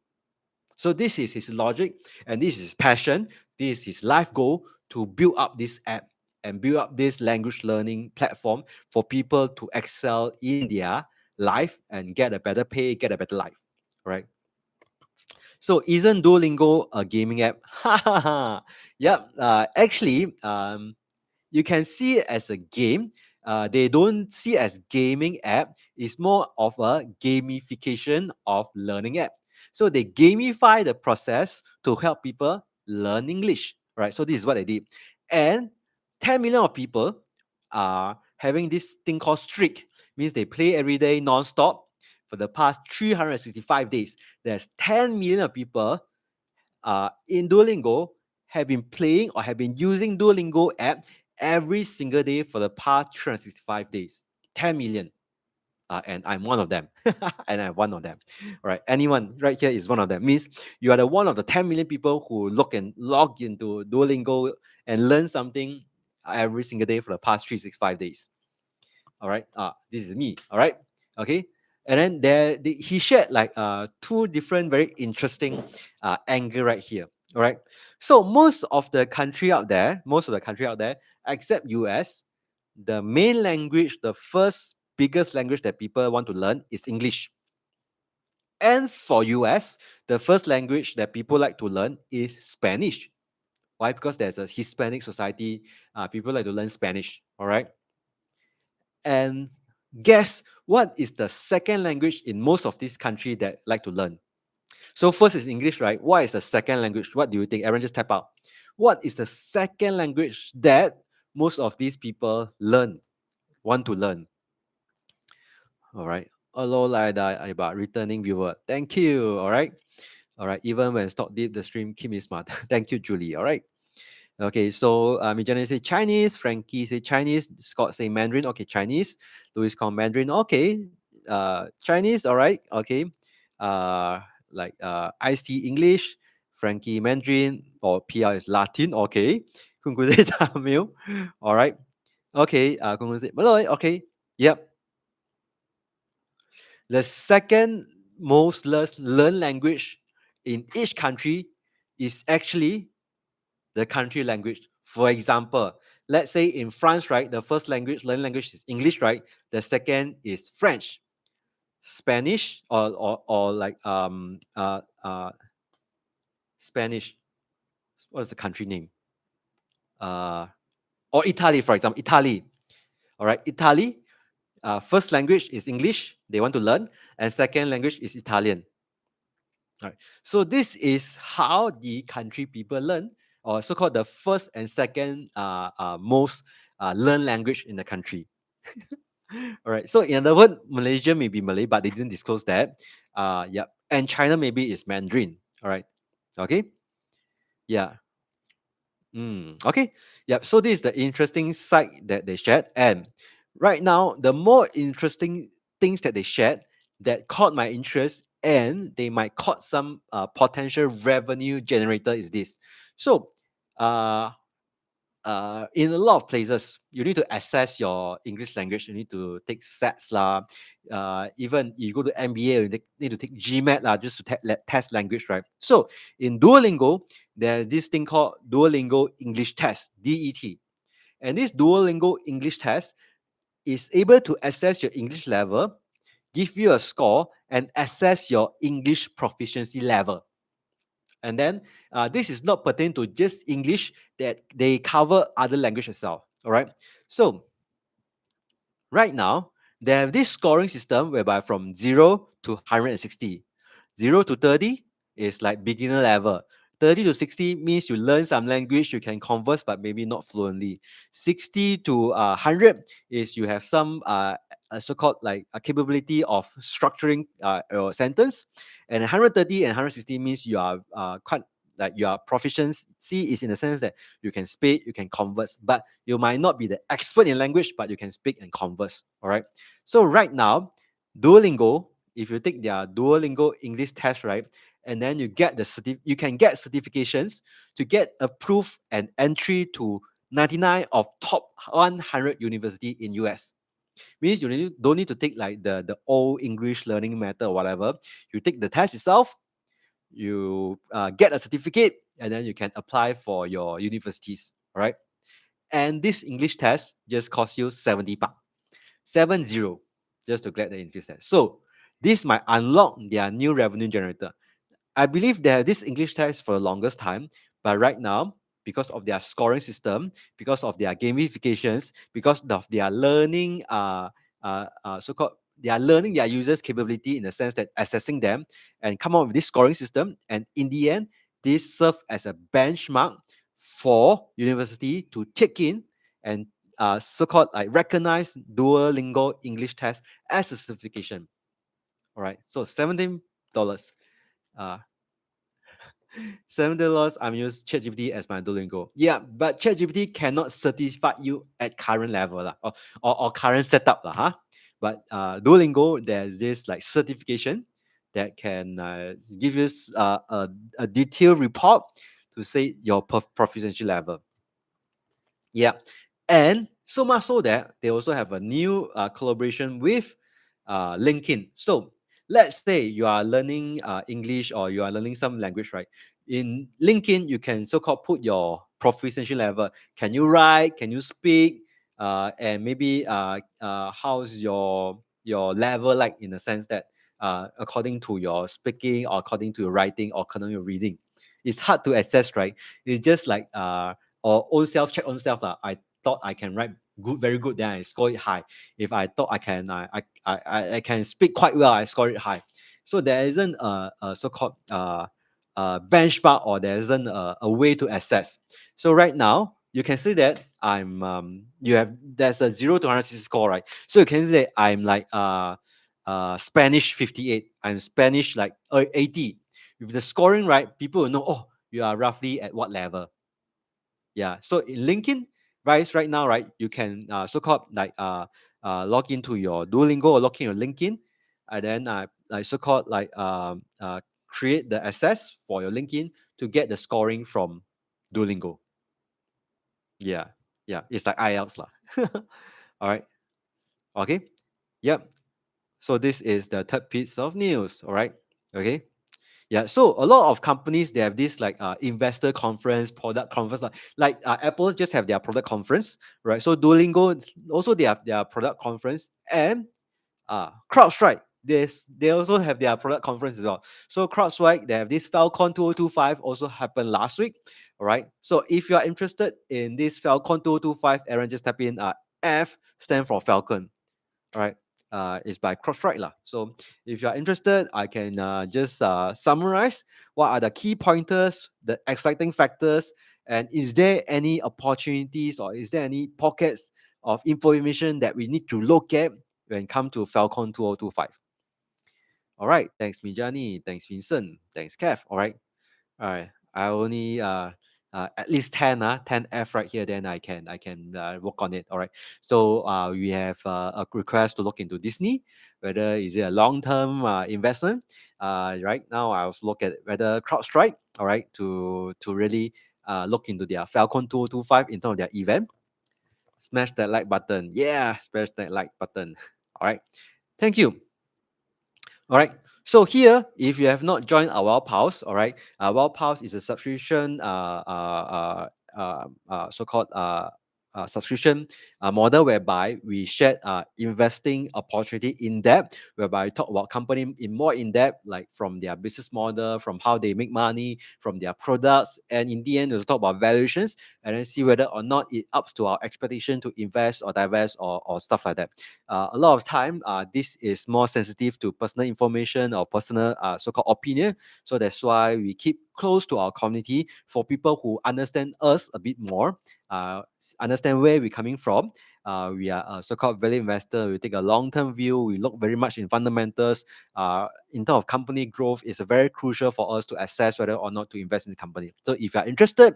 So this is his logic and this is his passion. This is his life goal to build up this app and build up this language learning platform for people to excel in their life and get a better pay, get a better life. Right? So isn't Duolingo a gaming app? Yep. Actually, you can see it as a game they don't see as gaming app. It's more of a gamification of learning app. So they gamify the process to help people learn English, right? So this is what they did. And 10 million of people are having this thing called streak, means they play every day non-stop for the past 365 days. There's 10 million of people in Duolingo have been playing or have been using Duolingo app every single day for the past 365 days. 10 million. And I'm one of them. And I'm one of them. All right. Anyone right here is one of them. Means you are the one of the 10 million people who look and log into Duolingo and learn something every single day for the past 365 days. All right. This is me. All right. Okay. And then he shared like two different very interesting angle right here. All right. So most of the country out there, except US, the main language, the first biggest language that people want to learn is English. And for US, the first language that people like to learn is Spanish. Why? Because there's a Hispanic society. People like to learn Spanish. All right. And guess what is the second language in most of these countries that like to learn? So first is English, right? What is the second language? What do you think? Everyone just type out. What is the second language that most of these people want to learn? All right. Hello, Laida, about returning viewer. Thank you. All right. All right. Even when stock deep, the stream keep me smart. Thank you, Julie. All right. Okay, so Mijana say Chinese, Frankie say Chinese, Scott say Mandarin. Okay, Chinese. Louis call Mandarin. Okay, Chinese. All right. Okay, like Ice Tea English, Frankie Mandarin, or PR is Latin. Okay, Kung say Tamil. All right. Okay, Kung say Malay. Okay. Yep. The second most learned language in each country is actually the country language. For example, let's say in France, right, the first learned language is English, right? The second is French, Spanish, or like Spanish. What is the country name? Uh, or Italy, for example, Italy. All right, Italy. First language is English. They want to learn, and second language is Italian. All right. So this is how the country people learn, or so-called the first and second most learned language in the country. All right. So in other words, Malaysia may be Malay, but they didn't disclose that. Yeah. And China maybe is Mandarin. All right. Okay. Yeah. Okay. Yep. So this is the interesting side that they shared. And right now, the more interesting things that they shared that caught my interest and they might caught some potential revenue generator is this. So uh, in a lot of places, you need to assess your English language. You need to take SATs lah. Even you go to MBA, you need to take GMAT lah, just to test language, right? So in Duolingo, there's this thing called Duolingo English Test (DET), and this Duolingo English Test is able to assess your English level, give you a score, and assess your English proficiency level. And then this is not pertaining to just English, that they cover other language as well. All right. So right now, they have this scoring system whereby from 0 to 160, 0 to 30 is like beginner level. 30 to 60 means you learn some language, you can converse, but maybe not fluently. 60 to 100 is you have some a so-called like a capability of structuring your sentence. And 130 and 160 means you are quite like your proficiency is in the sense that you can speak, you can converse, but you might not be the expert in language, but you can speak and converse. All right. So right now, Duolingo, if you take their Duolingo English test, right, and then you get you can get certifications to get approved and entry to 99 of top 100 university in US. Means you don't need to take like the old English learning method or whatever. You take the test itself, you get a certificate, and then you can apply for your universities. All right. And this English test just costs you 70 bucks, 70, just to get the English test. So this might unlock their new revenue generator. I believe they have this English test for the longest time, but right now because of their scoring system, because of their gamifications, because of their learning, so-called they are learning their users' capability in the sense that assessing them and come up with this scoring system. And in the end, this serve as a benchmark for university to take in and so-called like recognize Duolingo English test as a certification. All right, so $17. Uh, $7. I'm using ChatGPT as my Duolingo. Yeah, but ChatGPT cannot certify you at current level lah, or current setup lah, huh? But Duolingo, there's this like certification that can give you a detailed report to say your proficiency level. Yeah, and so much so that they also have a new collaboration with LinkedIn. So let's say you are learning English or you are learning some language, right? In LinkedIn, you can so-called put your proficiency level. Can you write? Can you speak? And maybe how's your level like in the sense that according to your speaking or according to your writing or according to your reading, it's hard to assess, right? It's just like or own self check own self lah. I thought I can write good, very good, then I score it high. If I thought I can, I can speak quite well, I score it high. So there isn't a so-called benchmark, or there isn't a way to assess. So right now, you can see that I'm you have there's a 0 to 160 score, right? So you can see that I'm like Spanish 58. I'm Spanish like 80. With the scoring, right, people will know, oh, you are roughly at what level. Yeah. So in LinkedIn, right now, right, you can so-called like log into your Duolingo or log in your LinkedIn, and then like so-called like create the access for your LinkedIn to get the scoring from Duolingo. Yeah. Yeah. It's like IELTS lah. All right. Okay. Yep. So this is the third piece of news. All right. Okay. Yeah, so a lot of companies, they have this like investor conference, product conference, like Apple just have their product conference, right? So Duolingo also they have their product conference, and CrowdStrike, they also have their product conference as well. So CrowdStrike, they have this Falcon 2025 also happened last week. All right. So if you are interested in this Falcon 2025, Aaron, just type in F stand for Falcon. All right. It's by CrowdStrike lah. So if you are interested, I can just summarize what are the key pointers, the exciting factors, and is there any opportunities or is there any pockets of information that we need to look at when it comes to Falcon 2025. All right. Thanks, Mijani. Thanks, Vincent. Thanks, Kev. All right. All right. I only at least 10 10 F right here, then I can work on it. All right. So we have a request to look into Disney, whether is it a long-term investment. Right now I also look at whether CrowdStrike, all right, to really look into their Falcon 2025 in terms of their event. Smash that like button. Yeah, smash that like button. All right. Thank you. All right. So here, if you have not joined our WealthPulse, all right, WealthPulse is a subscription, so-called subscription model whereby we share investing opportunity in depth, whereby we talk about company in more in depth, like from their business model, from how they make money, from their products, and in the end, we'll talk about valuations and then see whether or not it ups to our expectation to invest or divest or stuff like that. A lot of time, this is more sensitive to personal information or personal so-called opinion. So that's why we keep close to our community for people who understand us a bit more, understand where we're coming from. We are a so-called value investor. We take a long-term view. We look very much in fundamentals. In terms of company growth, it's very crucial for us to assess whether or not to invest in the company. So if you're interested,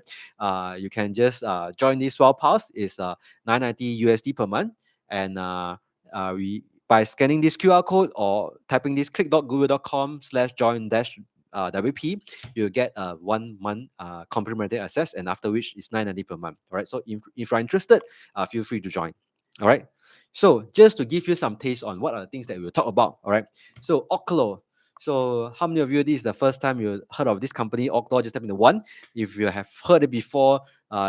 you can just join this WealthPulse. It's 990 USD per month, and we by scanning this QR code or typing this click.google.com/join dash WP, you'll get 1 month complimentary access, and after which it's 990 per month. All right. So if you're interested, feel free to join. All right. So just to give you some taste on what are the things that we'll talk about. All right. So Oklo. So how many of you, this is the first time you heard of this company, Oklo? Just type in the 1. If you have heard it before,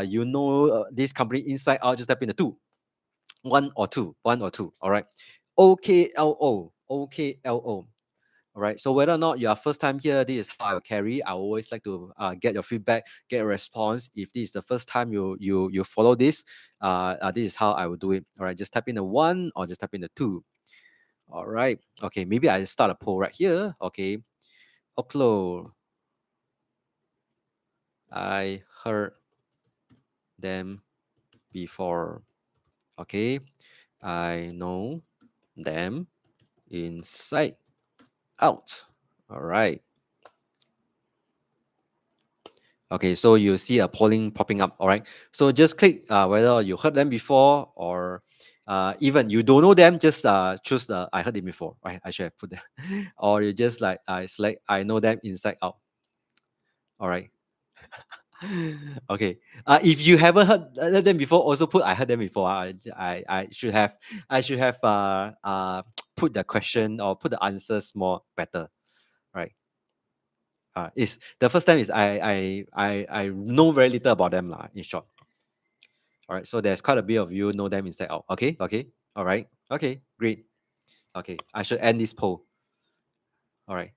you know this company inside out, just type in the 2. 1 or 2. 1 or 2. All right. OKLO. OKLO. All All right. So whether or not you are first time here, this is how I will carry. I always like to get your feedback, get a response. If this is the first time you follow this, this is how I will do it. All right. Just type in the 1 or just type in the 2. All right. Okay. Maybe I start a poll right here. Okay. Oklo. I heard them before. Okay. I know them inside out. All right. Okay, so you see a polling popping up. All right. So just click whether you heard them before or even you don't know them, just choose the I heard them before. Right. I should have put that. Or you just like select I know them inside out. All right. Okay. If you haven't heard them before, also put I heard them before. I should have put the question or put the answers more better. Right. Is the first time is I know very little about them lah. In short. All right. So there's quite a bit of you know them inside out. Okay. Okay. All right. Okay. Great. Okay. I should end this poll. All right.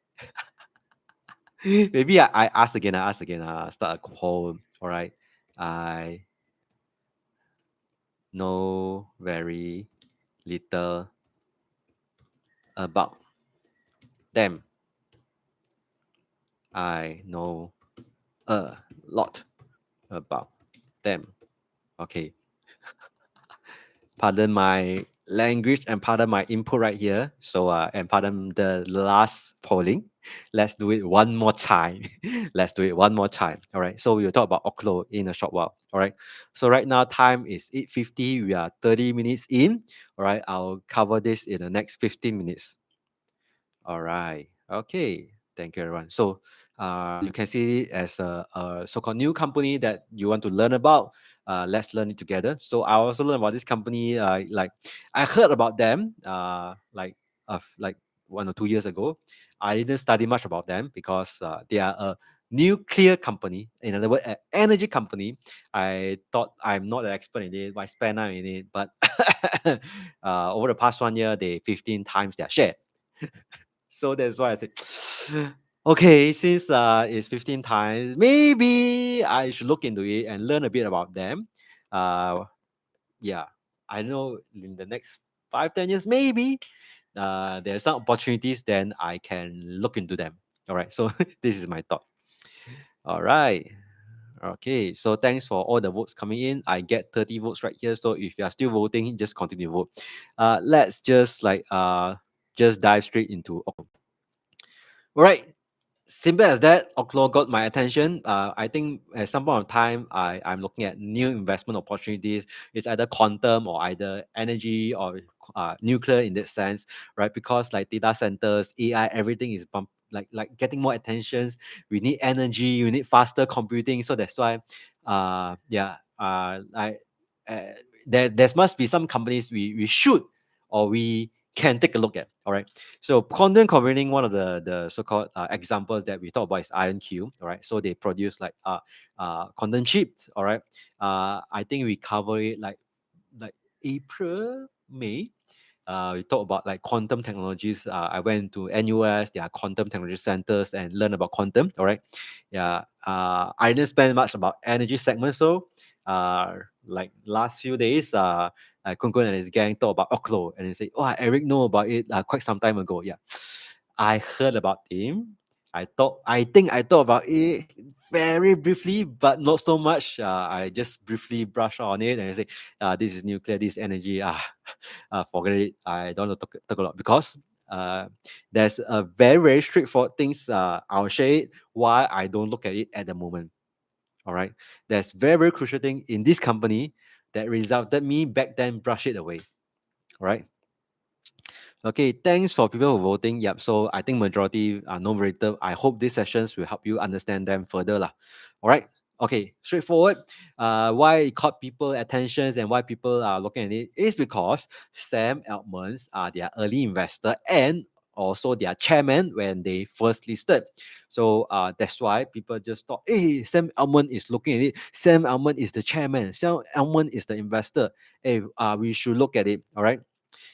Maybe I ask again. I ask again. Start a poll. All right. I know very little about them. I know a lot about them. Okay. Pardon my language and pardon my input right here. So and pardon the last polling. Let's do it one more time. Let's do it one more time. All right. So we'll talk about Oklo in a short while. All right. So right now time is 8:50. We are 30 minutes in. All right. I'll cover this in the next 15 minutes. All right. Okay. Thank you, everyone. So you can see it as a so-called new company that you want to learn about. Let's learn it together. So I also learned about this company. Like I heard about them. Like 1 or 2 years ago. I didn't study much about them because they are a nuclear company. In other words, an energy company. I thought I'm not an expert in it. I spend time in it, but over the past 1 year, they 15 times their share. So that's why I said, okay, since it's 15 times, maybe I should look into it and learn a bit about them. Uh, yeah, I know in the next 5, 10 years, maybe there's some opportunities, then I can look into them. All right, so this is my thought. All right. Okay, so thanks for all the votes coming in. I get 30 votes right here. So if you are still voting, just continue to vote. Let's just dive straight into. All right, simple as that. Oklo got my attention. I think at some point of time, I'm looking at new investment opportunities. It's either quantum or either energy or nuclear in that sense, right? Because like data centers, AI, everything is like getting more attentions. We need energy. We need faster computing. So that's why, yeah, like uh, there must be some companies we should or we can take a look at. All right. So quantum computing, one of the so-called examples that we talk about is IonQ. All right. So they produce like quantum chips. All right. I think we cover it like April, May. We talk about like quantum technologies. I went to NUS, their quantum technology centers, and learn about quantum. All right. Yeah. I didn't spend much about energy segment. So like last few days, Kun and his gang talk about Oklo, and they say, "Oh, Eric know about it quite some time ago." Yeah, I heard about him. I thought about it very briefly, but not so much. I just briefly brush on it and I say, "This is nuclear, this is energy." Forget it. I don't want to talk a lot because there's a very straightforward things. I'll share it why I don't look at it at the moment. All right, there's very crucial thing in this company that resulted me back then brush it away. All right. Okay, thanks for people who voting. Yep. So I think majority are non-related. I hope these sessions will help you understand them further lah. All right. Okay, straightforward. Why it caught people attentions and why people are looking at it is because Sam Altman's are their early investor and also their chairman when they first listed. So that's why people just thought, hey, Sam Altman is looking at it. Sam Altman is the chairman. Sam Altman is the investor. Hey, we should look at it. All right.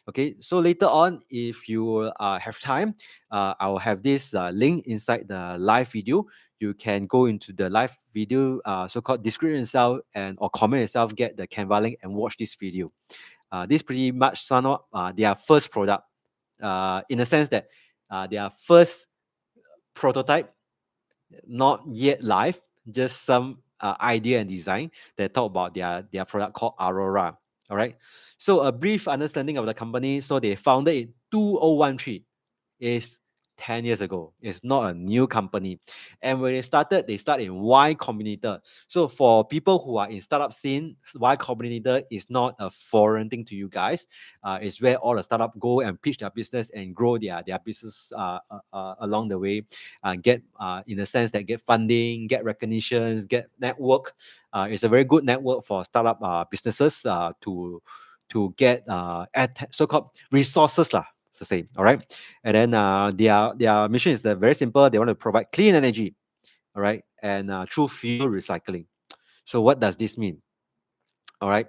Okay, so later on, if you have time, I will have this link inside the live video. You can go into the live video, so-called description itself and or comment itself, get the Canva link and watch this video. This pretty much sum up their first product, in the sense that their first prototype, not yet live, just some idea and design that talk about their product called Aurora. All right. So a brief understanding of the company. So they founded in 2013, is 10 years ago. It's not a new company. And when they start in Y Combinator. So for people who are in startup scene, Y Combinator is not a foreign thing to you guys. It's where all the startup go and pitch their business and grow their business along the way, get in the sense that get funding, get recognitions, get network. It's a very good network for startup businesses to get so-called resources lah, to say. All right. And then their mission is that very simple. They want to provide clean energy, all right, and through fuel recycling. So what does this mean? All right.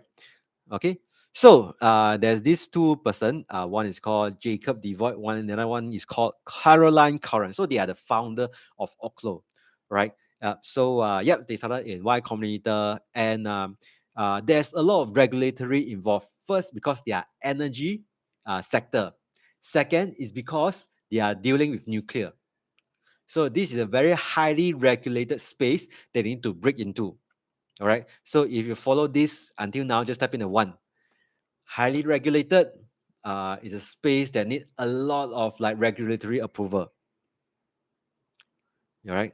Okay. So there's these two person. One is called Jacob Devoid. One another one is called Caroline Curran. So they are the founder of Oklo, right? Yeah, they started in Y Combinator, and there's a lot of regulatory involved. First, because they are energy sector. Second is because they are dealing with nuclear. So this is a very highly regulated space they need to break into. All right. So if you follow this until now, just type in a one. Highly regulated is a space that need a lot of like regulatory approval. All right.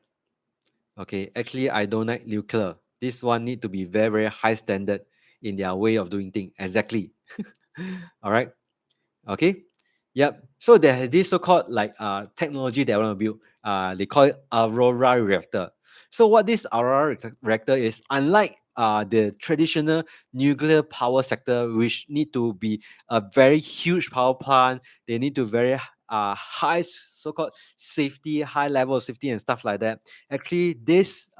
Okay. Actually, I don't like nuclear. This one need to be very, very high standard in their way of doing things. Exactly. All right. Okay. Yep. So there is this so-called like technology they want to build. They call it Aurora reactor. So what this Aurora reactor is, unlike the traditional nuclear power sector, which need to be a very huge power plant, they need to very high so-called safety, high level of safety and stuff like that. Actually, this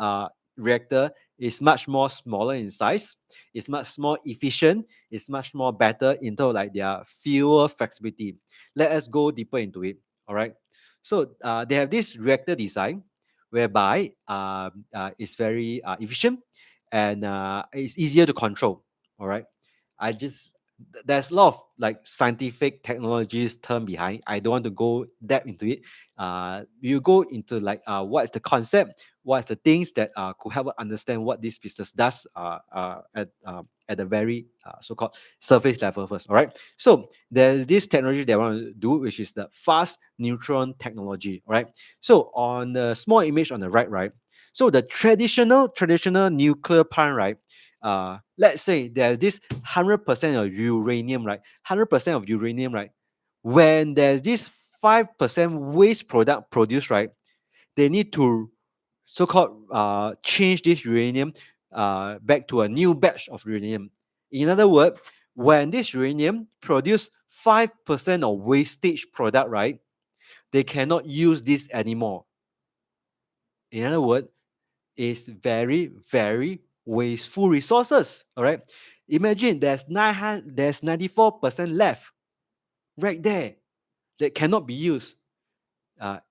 reactor is much more smaller in size. It's much more efficient. It's much more better into like their fuel flexibility. Let us go deeper into it. All right. So they have this reactor design whereby it's very efficient and it's easier to control. All right. There's a lot of like scientific technologies term behind. I don't want to go depth into it. You go into like what is the concept, what is the things that could help us understand what this business does at the very so-called surface level first. All right. So there's this technology they want to do, which is the fast neutron technology. All right. So on the small image on the right, so the traditional nuclear plant, right? Let's say there's this 100% of uranium, right? 100% of uranium, right? When there's this 5% waste product produced, right? They need to so-called change this uranium back to a new batch of uranium. In other words, when this uranium produce 5% of wastage product, right? They cannot use this anymore. In other words, it's very, very wasteful resources. All right. Imagine there's 94% left right there that cannot be used.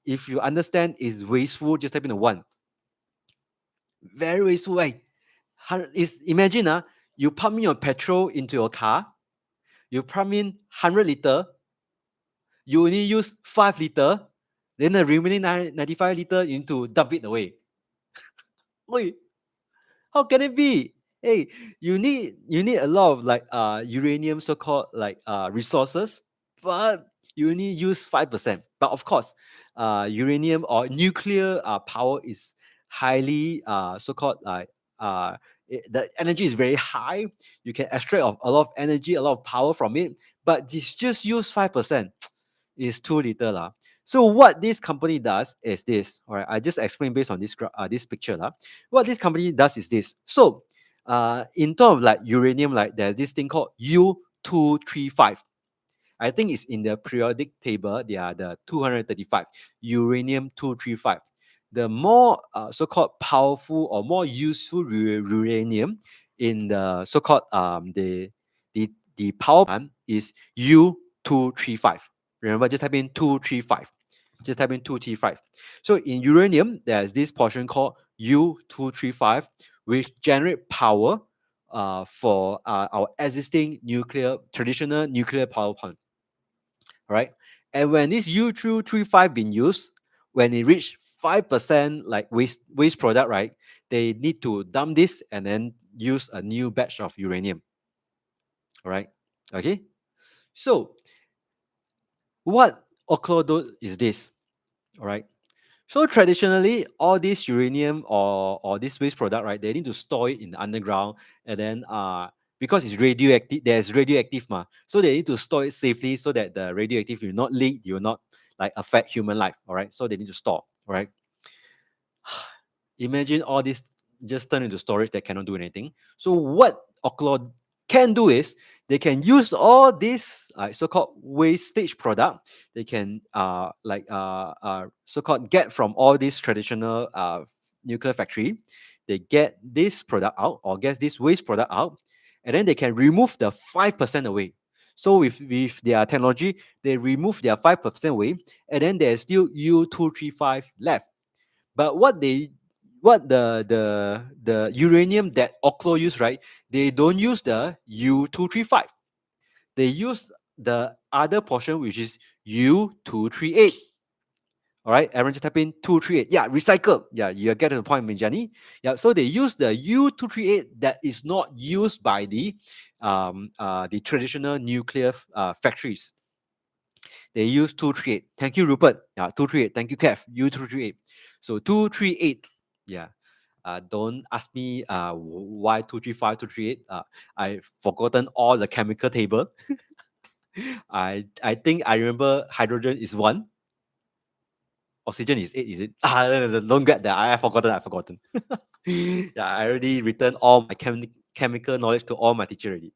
If you understand is wasteful, just type in a one. Very wasteful. Imagine you pump in your petrol into your car, you pump in 100 liter, you only use 5 liter, then the remaining 95 liter you need to dump it away. Wait, how can it be? Hey, you need a lot of like uranium so-called like resources, but you only use 5%. But of course, uranium or nuclear power is highly so-called like the energy is very high. You can extract a lot of energy, a lot of power from it, but just use 5% is too little lah. So what this company does is this. All right, I just explained based on this picture lah. What this company does is this. So in terms of like uranium, like there's this thing called U235. I think it's in the periodic table. They are the 235 uranium 235. The more so-called powerful or more useful uranium in the so-called the the power plant is U235. Remember, just type in 235. Just type in 235. So in uranium, there's this portion called U235, which generate power for our existing traditional nuclear power plant. All right. And when this U235 been used, when it reach 5% like waste product, right, they need to dump this and then use a new batch of uranium. All right. Okay. So what Oklo do is this. All right. So traditionally, all this uranium or this waste product, right, they need to store it in the underground, and then because it's radioactive, there's radioactive ma, so they need to store it safely so that the radioactive will not leak, it will not like affect human life. All right, so they need to store. All right, imagine all this just turn into storage that cannot do anything. So what Oklo can do is they can use all this so-called wastage product. They can so-called get from all these traditional nuclear factory. They get this product out or get this waste product out, and then they can remove the 5% away. So with their technology, they remove their 5% away, and then there's still U235 left. But what the uranium that Oklo use, right? They don't use the U235. They use the other portion, which is U238. All right, everyone just type in 238. Yeah, recycle. Yeah, you get to the point, Minjani. Yeah, so they use the U238 that is not used by the traditional nuclear factories. They use 238. Thank you, Rupert. Yeah, 238. Thank you, Kev. U238. So 238. Yeah. Don't ask me why 235, 238. I've forgotten all the chemical table. I think I remember hydrogen is 1. Oxygen is 8, is it? No, don't get that. I've forgotten. Yeah, I already returned all my chemical knowledge to all my teacher already.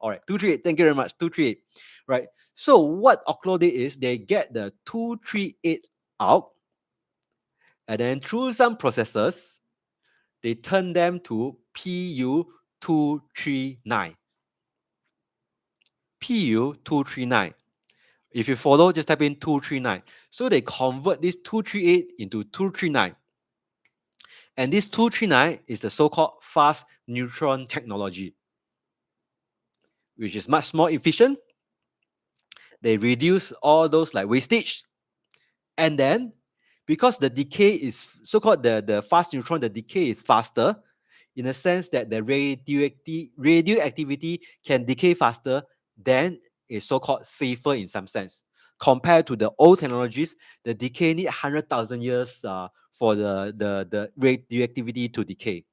All right, 238. Thank you very much. 238. Right. So what Oklo did is they get the 238 out, and then through some processes, they turn them to Pu239. Pu239. If you follow, just type in 239. So they convert this 238 into 239. And this 239 is the so-called fast neutron technology, which is much more efficient. They reduce all those like wastage. And then because the decay is so-called the fast neutron, the decay is faster in a sense that the radioactivity can decay faster, then is so-called safer in some sense. Compared to the old technologies, the decay need 100,000 years for the radioactivity to decay.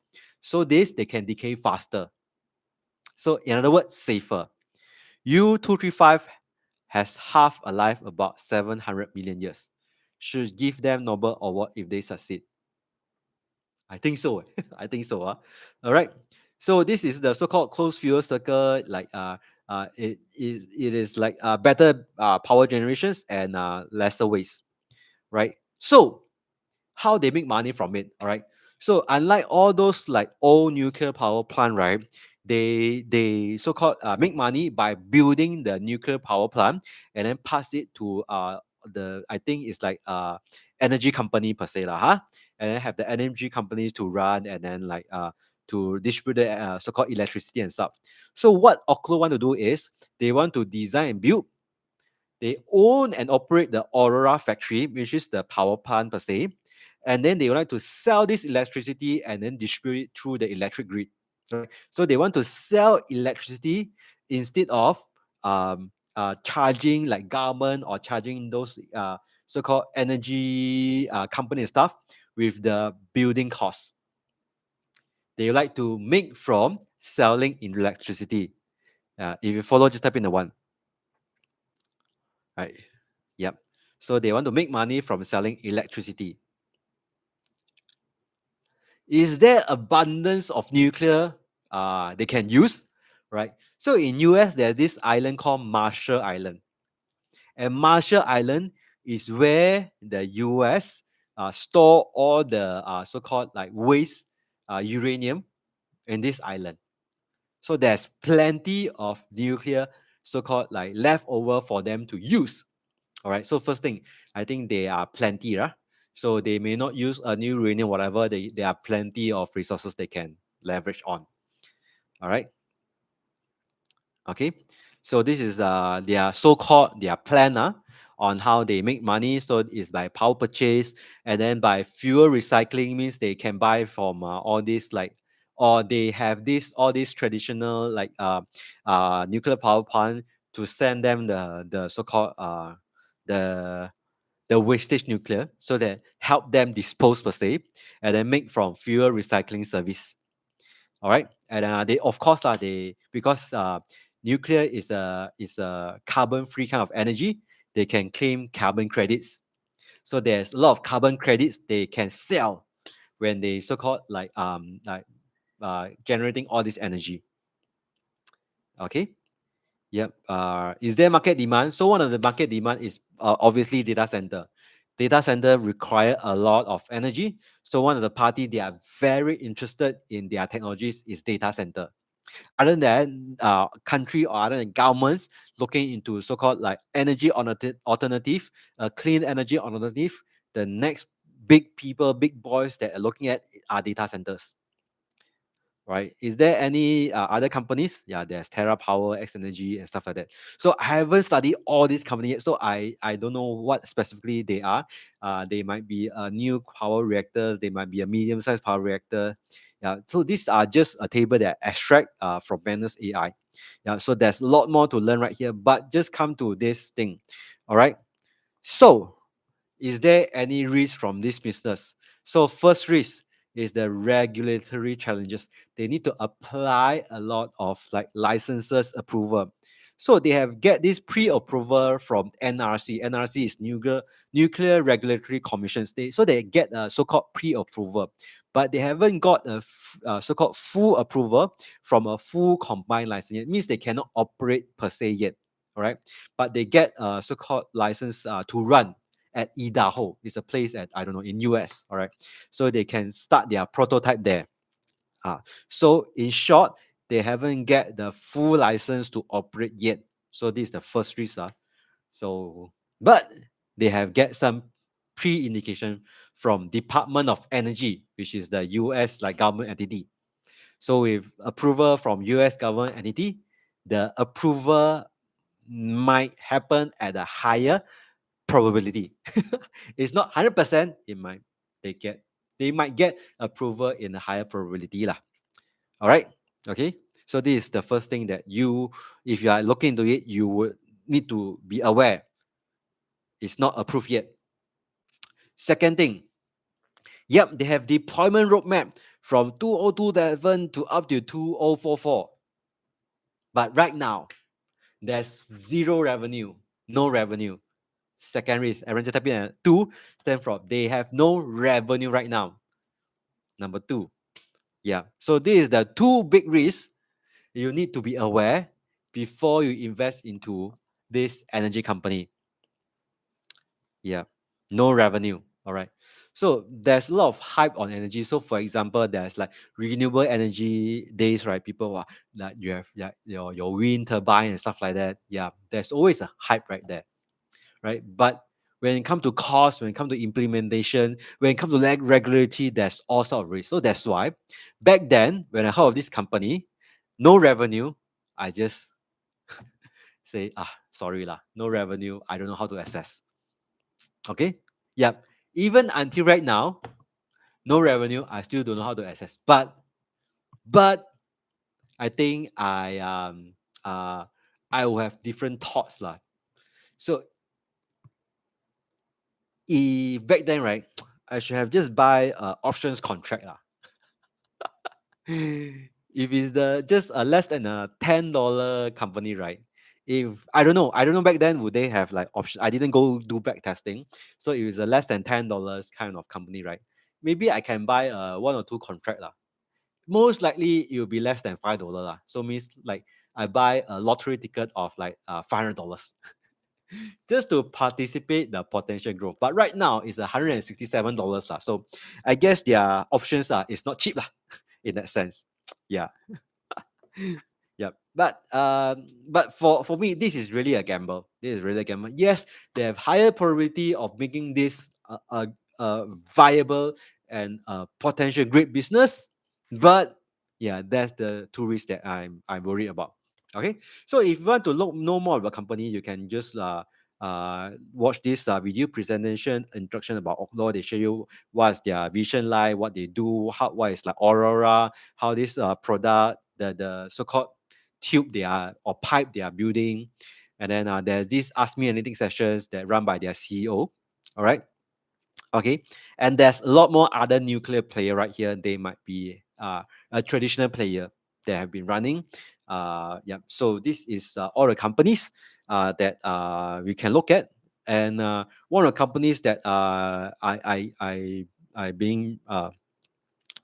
So this, they can decay faster. So in other words, safer. U235 has half a life, about 700 million years. Should give them Nobel Award if they succeed. I think so. I think so. All right. So this is the so-called closed fuel circle. Like it is like better power generations and lesser waste. Right. So how they make money from it. All right. So unlike all those like old nuclear power plant, right? They so-called make money by building the nuclear power plant and then pass it to the I think it's like energy company per se lah, huh? And then have the energy companies to run and then like to distribute the so-called electricity and stuff. So what Oklo want to do is they want to design and build. They own and operate the Aurora factory, which is the power plant per se. And then they would like to sell this electricity and then distribute it through the electric grid. Right? So they want to sell electricity instead of charging like government or charging those so-called energy company and stuff with the building costs. They like to make from selling electricity. If you follow, just type in the 1. Right. Yep. So they want to make money from selling electricity. Is there abundance of nuclear they can use? Right. So in US, there's this island called Marshall Island. And Marshall Island is where the US store all the so-called like waste uranium in this island. So there's plenty of nuclear so-called like leftover for them to use. All right. So first thing, I think they are plenty, right? So they may not use a new uranium, whatever. There are plenty of resources they can leverage on. All right. Okay. So this is their so-called their plan on how they make money. So it's by power purchase, and then by fuel recycling means they can buy from all these like, or they have this all these traditional like nuclear power plant to send them the so-called the the wastage nuclear, so that help them dispose per se, and then make from fuel recycling service. All right, and they of course they, because nuclear is a carbon free kind of energy, they can claim carbon credits. So there's a lot of carbon credits they can sell when they so-called like generating all this energy. Okay. Yep. Is there market demand? So one of the market demand is obviously data center. Data center require a lot of energy. So one of the party they are very interested in their technologies is data center. Other than country or other than governments looking into so-called like energy alternative, clean energy alternative, the next big people, big boys that are looking at are data centers. Right? Is there any other companies? Yeah, there's Terra Power, X Energy, and stuff like that. So I haven't studied all these companies yet, so I don't know what specifically they are. They might be new power reactors. They might be a medium-sized power reactor. Yeah. So these are just a table that extract from Manus AI. Yeah. So there's a lot more to learn right here, but just come to this thing. All right. So is there any risk from this business? So first risk is the regulatory challenges. They need to apply a lot of like licenses approval. So they have get this pre-approval from NRC. NRC is Nuclear Regulatory Commission. So they get a so-called pre-approval, but they haven't got a so-called full approval from a full combined license. It means they cannot operate per se yet. All right, but they get a so-called license to run at Idaho. It's a place at, I don't know, in US. All right. So they can start their prototype there. So in short, they haven't get the full license to operate yet. So this is the first risk. So, but they have get some pre-indication from Department of Energy, which is the US like government entity. So with approval from US government entity, the approval might happen at a higher probability. It's not 100%. They get they might get approval in a higher probability lah. All right. Okay. So this is the first thing that you, if you are looking into it, you would need to be aware. It's not approved yet. Second thing, yep, they have deployment roadmap from 2027 to up to 2044. But right now, there's zero revenue, no revenue. Second risk, two stand for they have no revenue right now. Number two. Yeah. So this is the two big risks you need to be aware before you invest into this energy company. Yeah. No revenue. All right. So there's a lot of hype on energy. So for example, there's like renewable energy days, right? People are like you have your wind turbine and stuff like that. Yeah. There's always a hype right there. Right? But when it comes to cost, when it comes to implementation, when it comes to regularity, there's all sort of risk. So that's why back then, when I heard of this company, no revenue, I just say, sorry lah, no revenue. I don't know how to assess. Okay. Yep. Even until right now, no revenue, I still don't know how to assess. But I think I will have different thoughts lah. So if back then, right, I should have just buy options contract lah. If it's the just a less than a $10 company, right? If I don't know back then would they have like option. I didn't go do back testing, so if it's a less than $10 kind of company, right? Maybe I can buy one or two contract lah. Most likely it will be less than $5 lah. So means like I buy a lottery ticket of like $500 just to participate the potential growth. But right now it's $167 lah. So I guess their options is not cheap lah in that sense. Yeah. Yeah, but for me, this is really a gamble. This is really a gamble. Yes, they have higher probability of making this a viable and potential great business, but yeah, that's the two risks that I'm worried about. Okay, so if you want to know more about company, you can just watch this video presentation introduction about Oklo. They show you what's their vision like, what they do, how what is like Aurora, how this product, the so-called tube they are or pipe they are building, and then there's this ask me anything sessions that run by their CEO. All right, okay, and there's a lot more other nuclear player right here. They might be a traditional player that have been running. Yeah, so this is all the companies that we can look at, and one of the companies that I being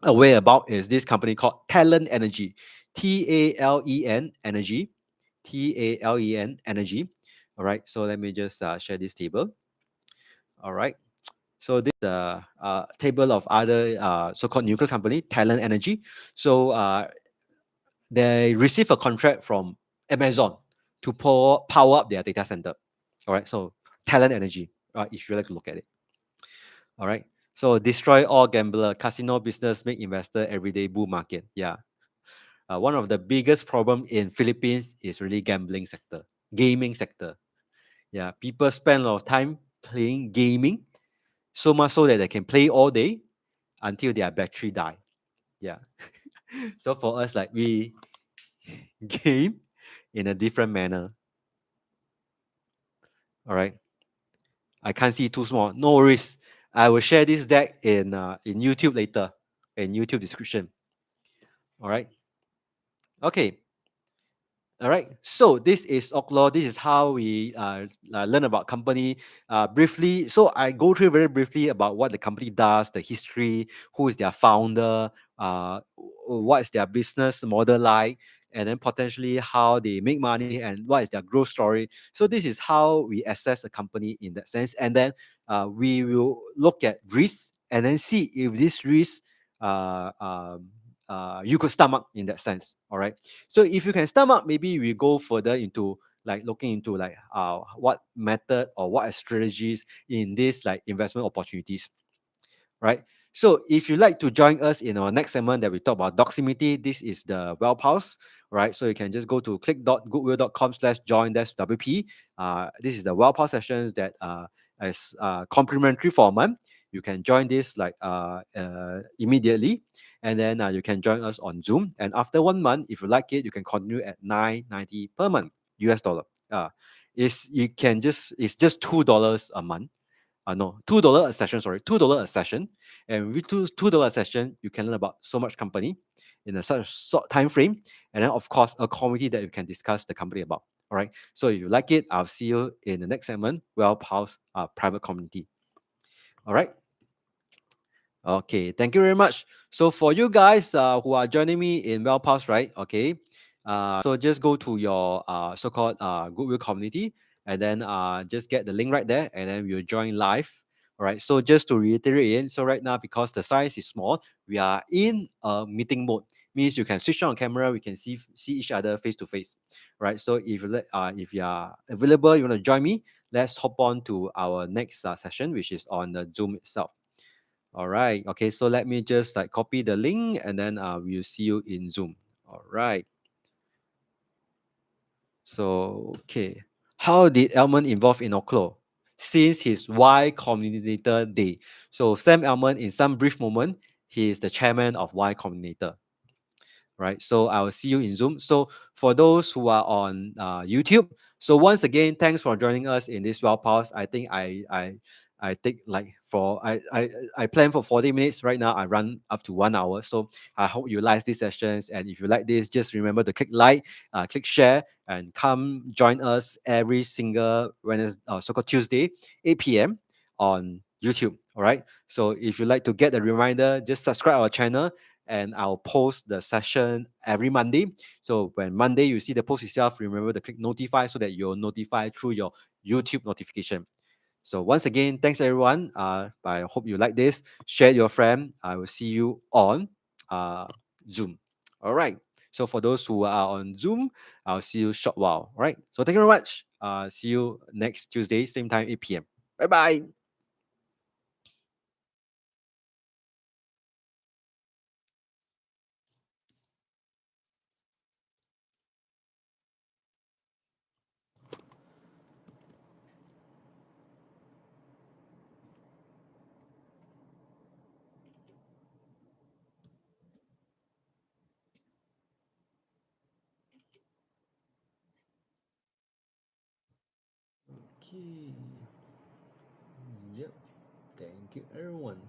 aware about is this company called Talent Energy, TALEN Energy, TALEN Energy. All right, so let me just share this table. All right, so this is the table of other so-called nuclear company, Talent Energy. So they receive a contract from Amazon to power up their data center. All right, so Talent Energy, if you like to look at it. All right, so destroy all gambler, casino business, make investor everyday bull market. Yeah, one of the biggest problem in Philippines is really gambling sector, gaming sector. Yeah, people spend a lot of time playing gaming, so much so that they can play all day until their battery die. Yeah. So for us, like we game in a different manner. All right. I can't see too small. No worries. I will share this deck in YouTube later, in YouTube description. All right. Okay. All right. So this is Oklo. This is how we learn about company briefly. So I go through very briefly about what the company does, the history, who is their founder, what is their business model like, and then potentially how they make money and what is their growth story. So this is how we assess a company in that sense. And then we will look at risk and then see if this risk uh, um, you could stomach in that sense. All right. So if you can stomach, maybe we go further into like looking into like what method or what are strategies in this like investment opportunities, right? So if you like to join us in our next segment that we talk about Doximity, this is the WealthPulse, right? So you can just go to click.goodwhale.com/join-WP. This is the WealthPulse sessions that is complimentary for a month. You can join this like immediately, and then you can join us on Zoom. And after 1 month, if you like it, you can continue at 9.90 per month US dollar. It's just $2 a month. No, $2 a session. Sorry, $2 a session. And with $2 a session, you can learn about so much company in a such short time frame, and then of course a community that you can discuss the company about. All right. So if you like it, I'll see you in the next segment. WealthPulse private community. All right. Okay, thank you very much. So for you guys who are joining me in WellPulse, right? Okay, so just go to your so-called Goodwill community, and then just get the link right there, and then we'll join live. All right. So just to reiterate again, so right now because the size is small, we are in a meeting mode. Means you can switch on camera, we can see each other face to face. Right. So if you are available, you want to join me, let's hop on to our next session, which is on the Zoom itself. All right. Okay. So let me just like copy the link and then we'll see you in Zoom. All right. So, okay. How did Elman involve in Oklo? Since his Y Coordinator Day. So Sam Elman, in some brief moment, he is the chairman of Y Coordinator. Right. So I will see you in Zoom. So for those who are on YouTube, so once again, thanks for joining us in this well pause. I think I take like I plan for 40 minutes. Right now I run up to 1 hour. So I hope you like these sessions. And if you like this, just remember to click like, click share, and come join us every single Wednesday, so-called Tuesday, 8 p.m. on YouTube. All right. So if you like to get a reminder, just subscribe our channel, and I'll post the session every Monday. So when Monday you see the post itself, remember to click notify so that you're notified through your YouTube notification. So once again, thanks everyone. I hope you like this. Share your friend. I will see you on Zoom. All right. So for those who are on Zoom, I'll see you short while. All right. So thank you very much. See you next Tuesday, same time, 8 p.m. Bye bye. Okay. Yep. Thank you, everyone.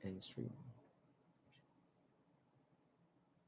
And stream.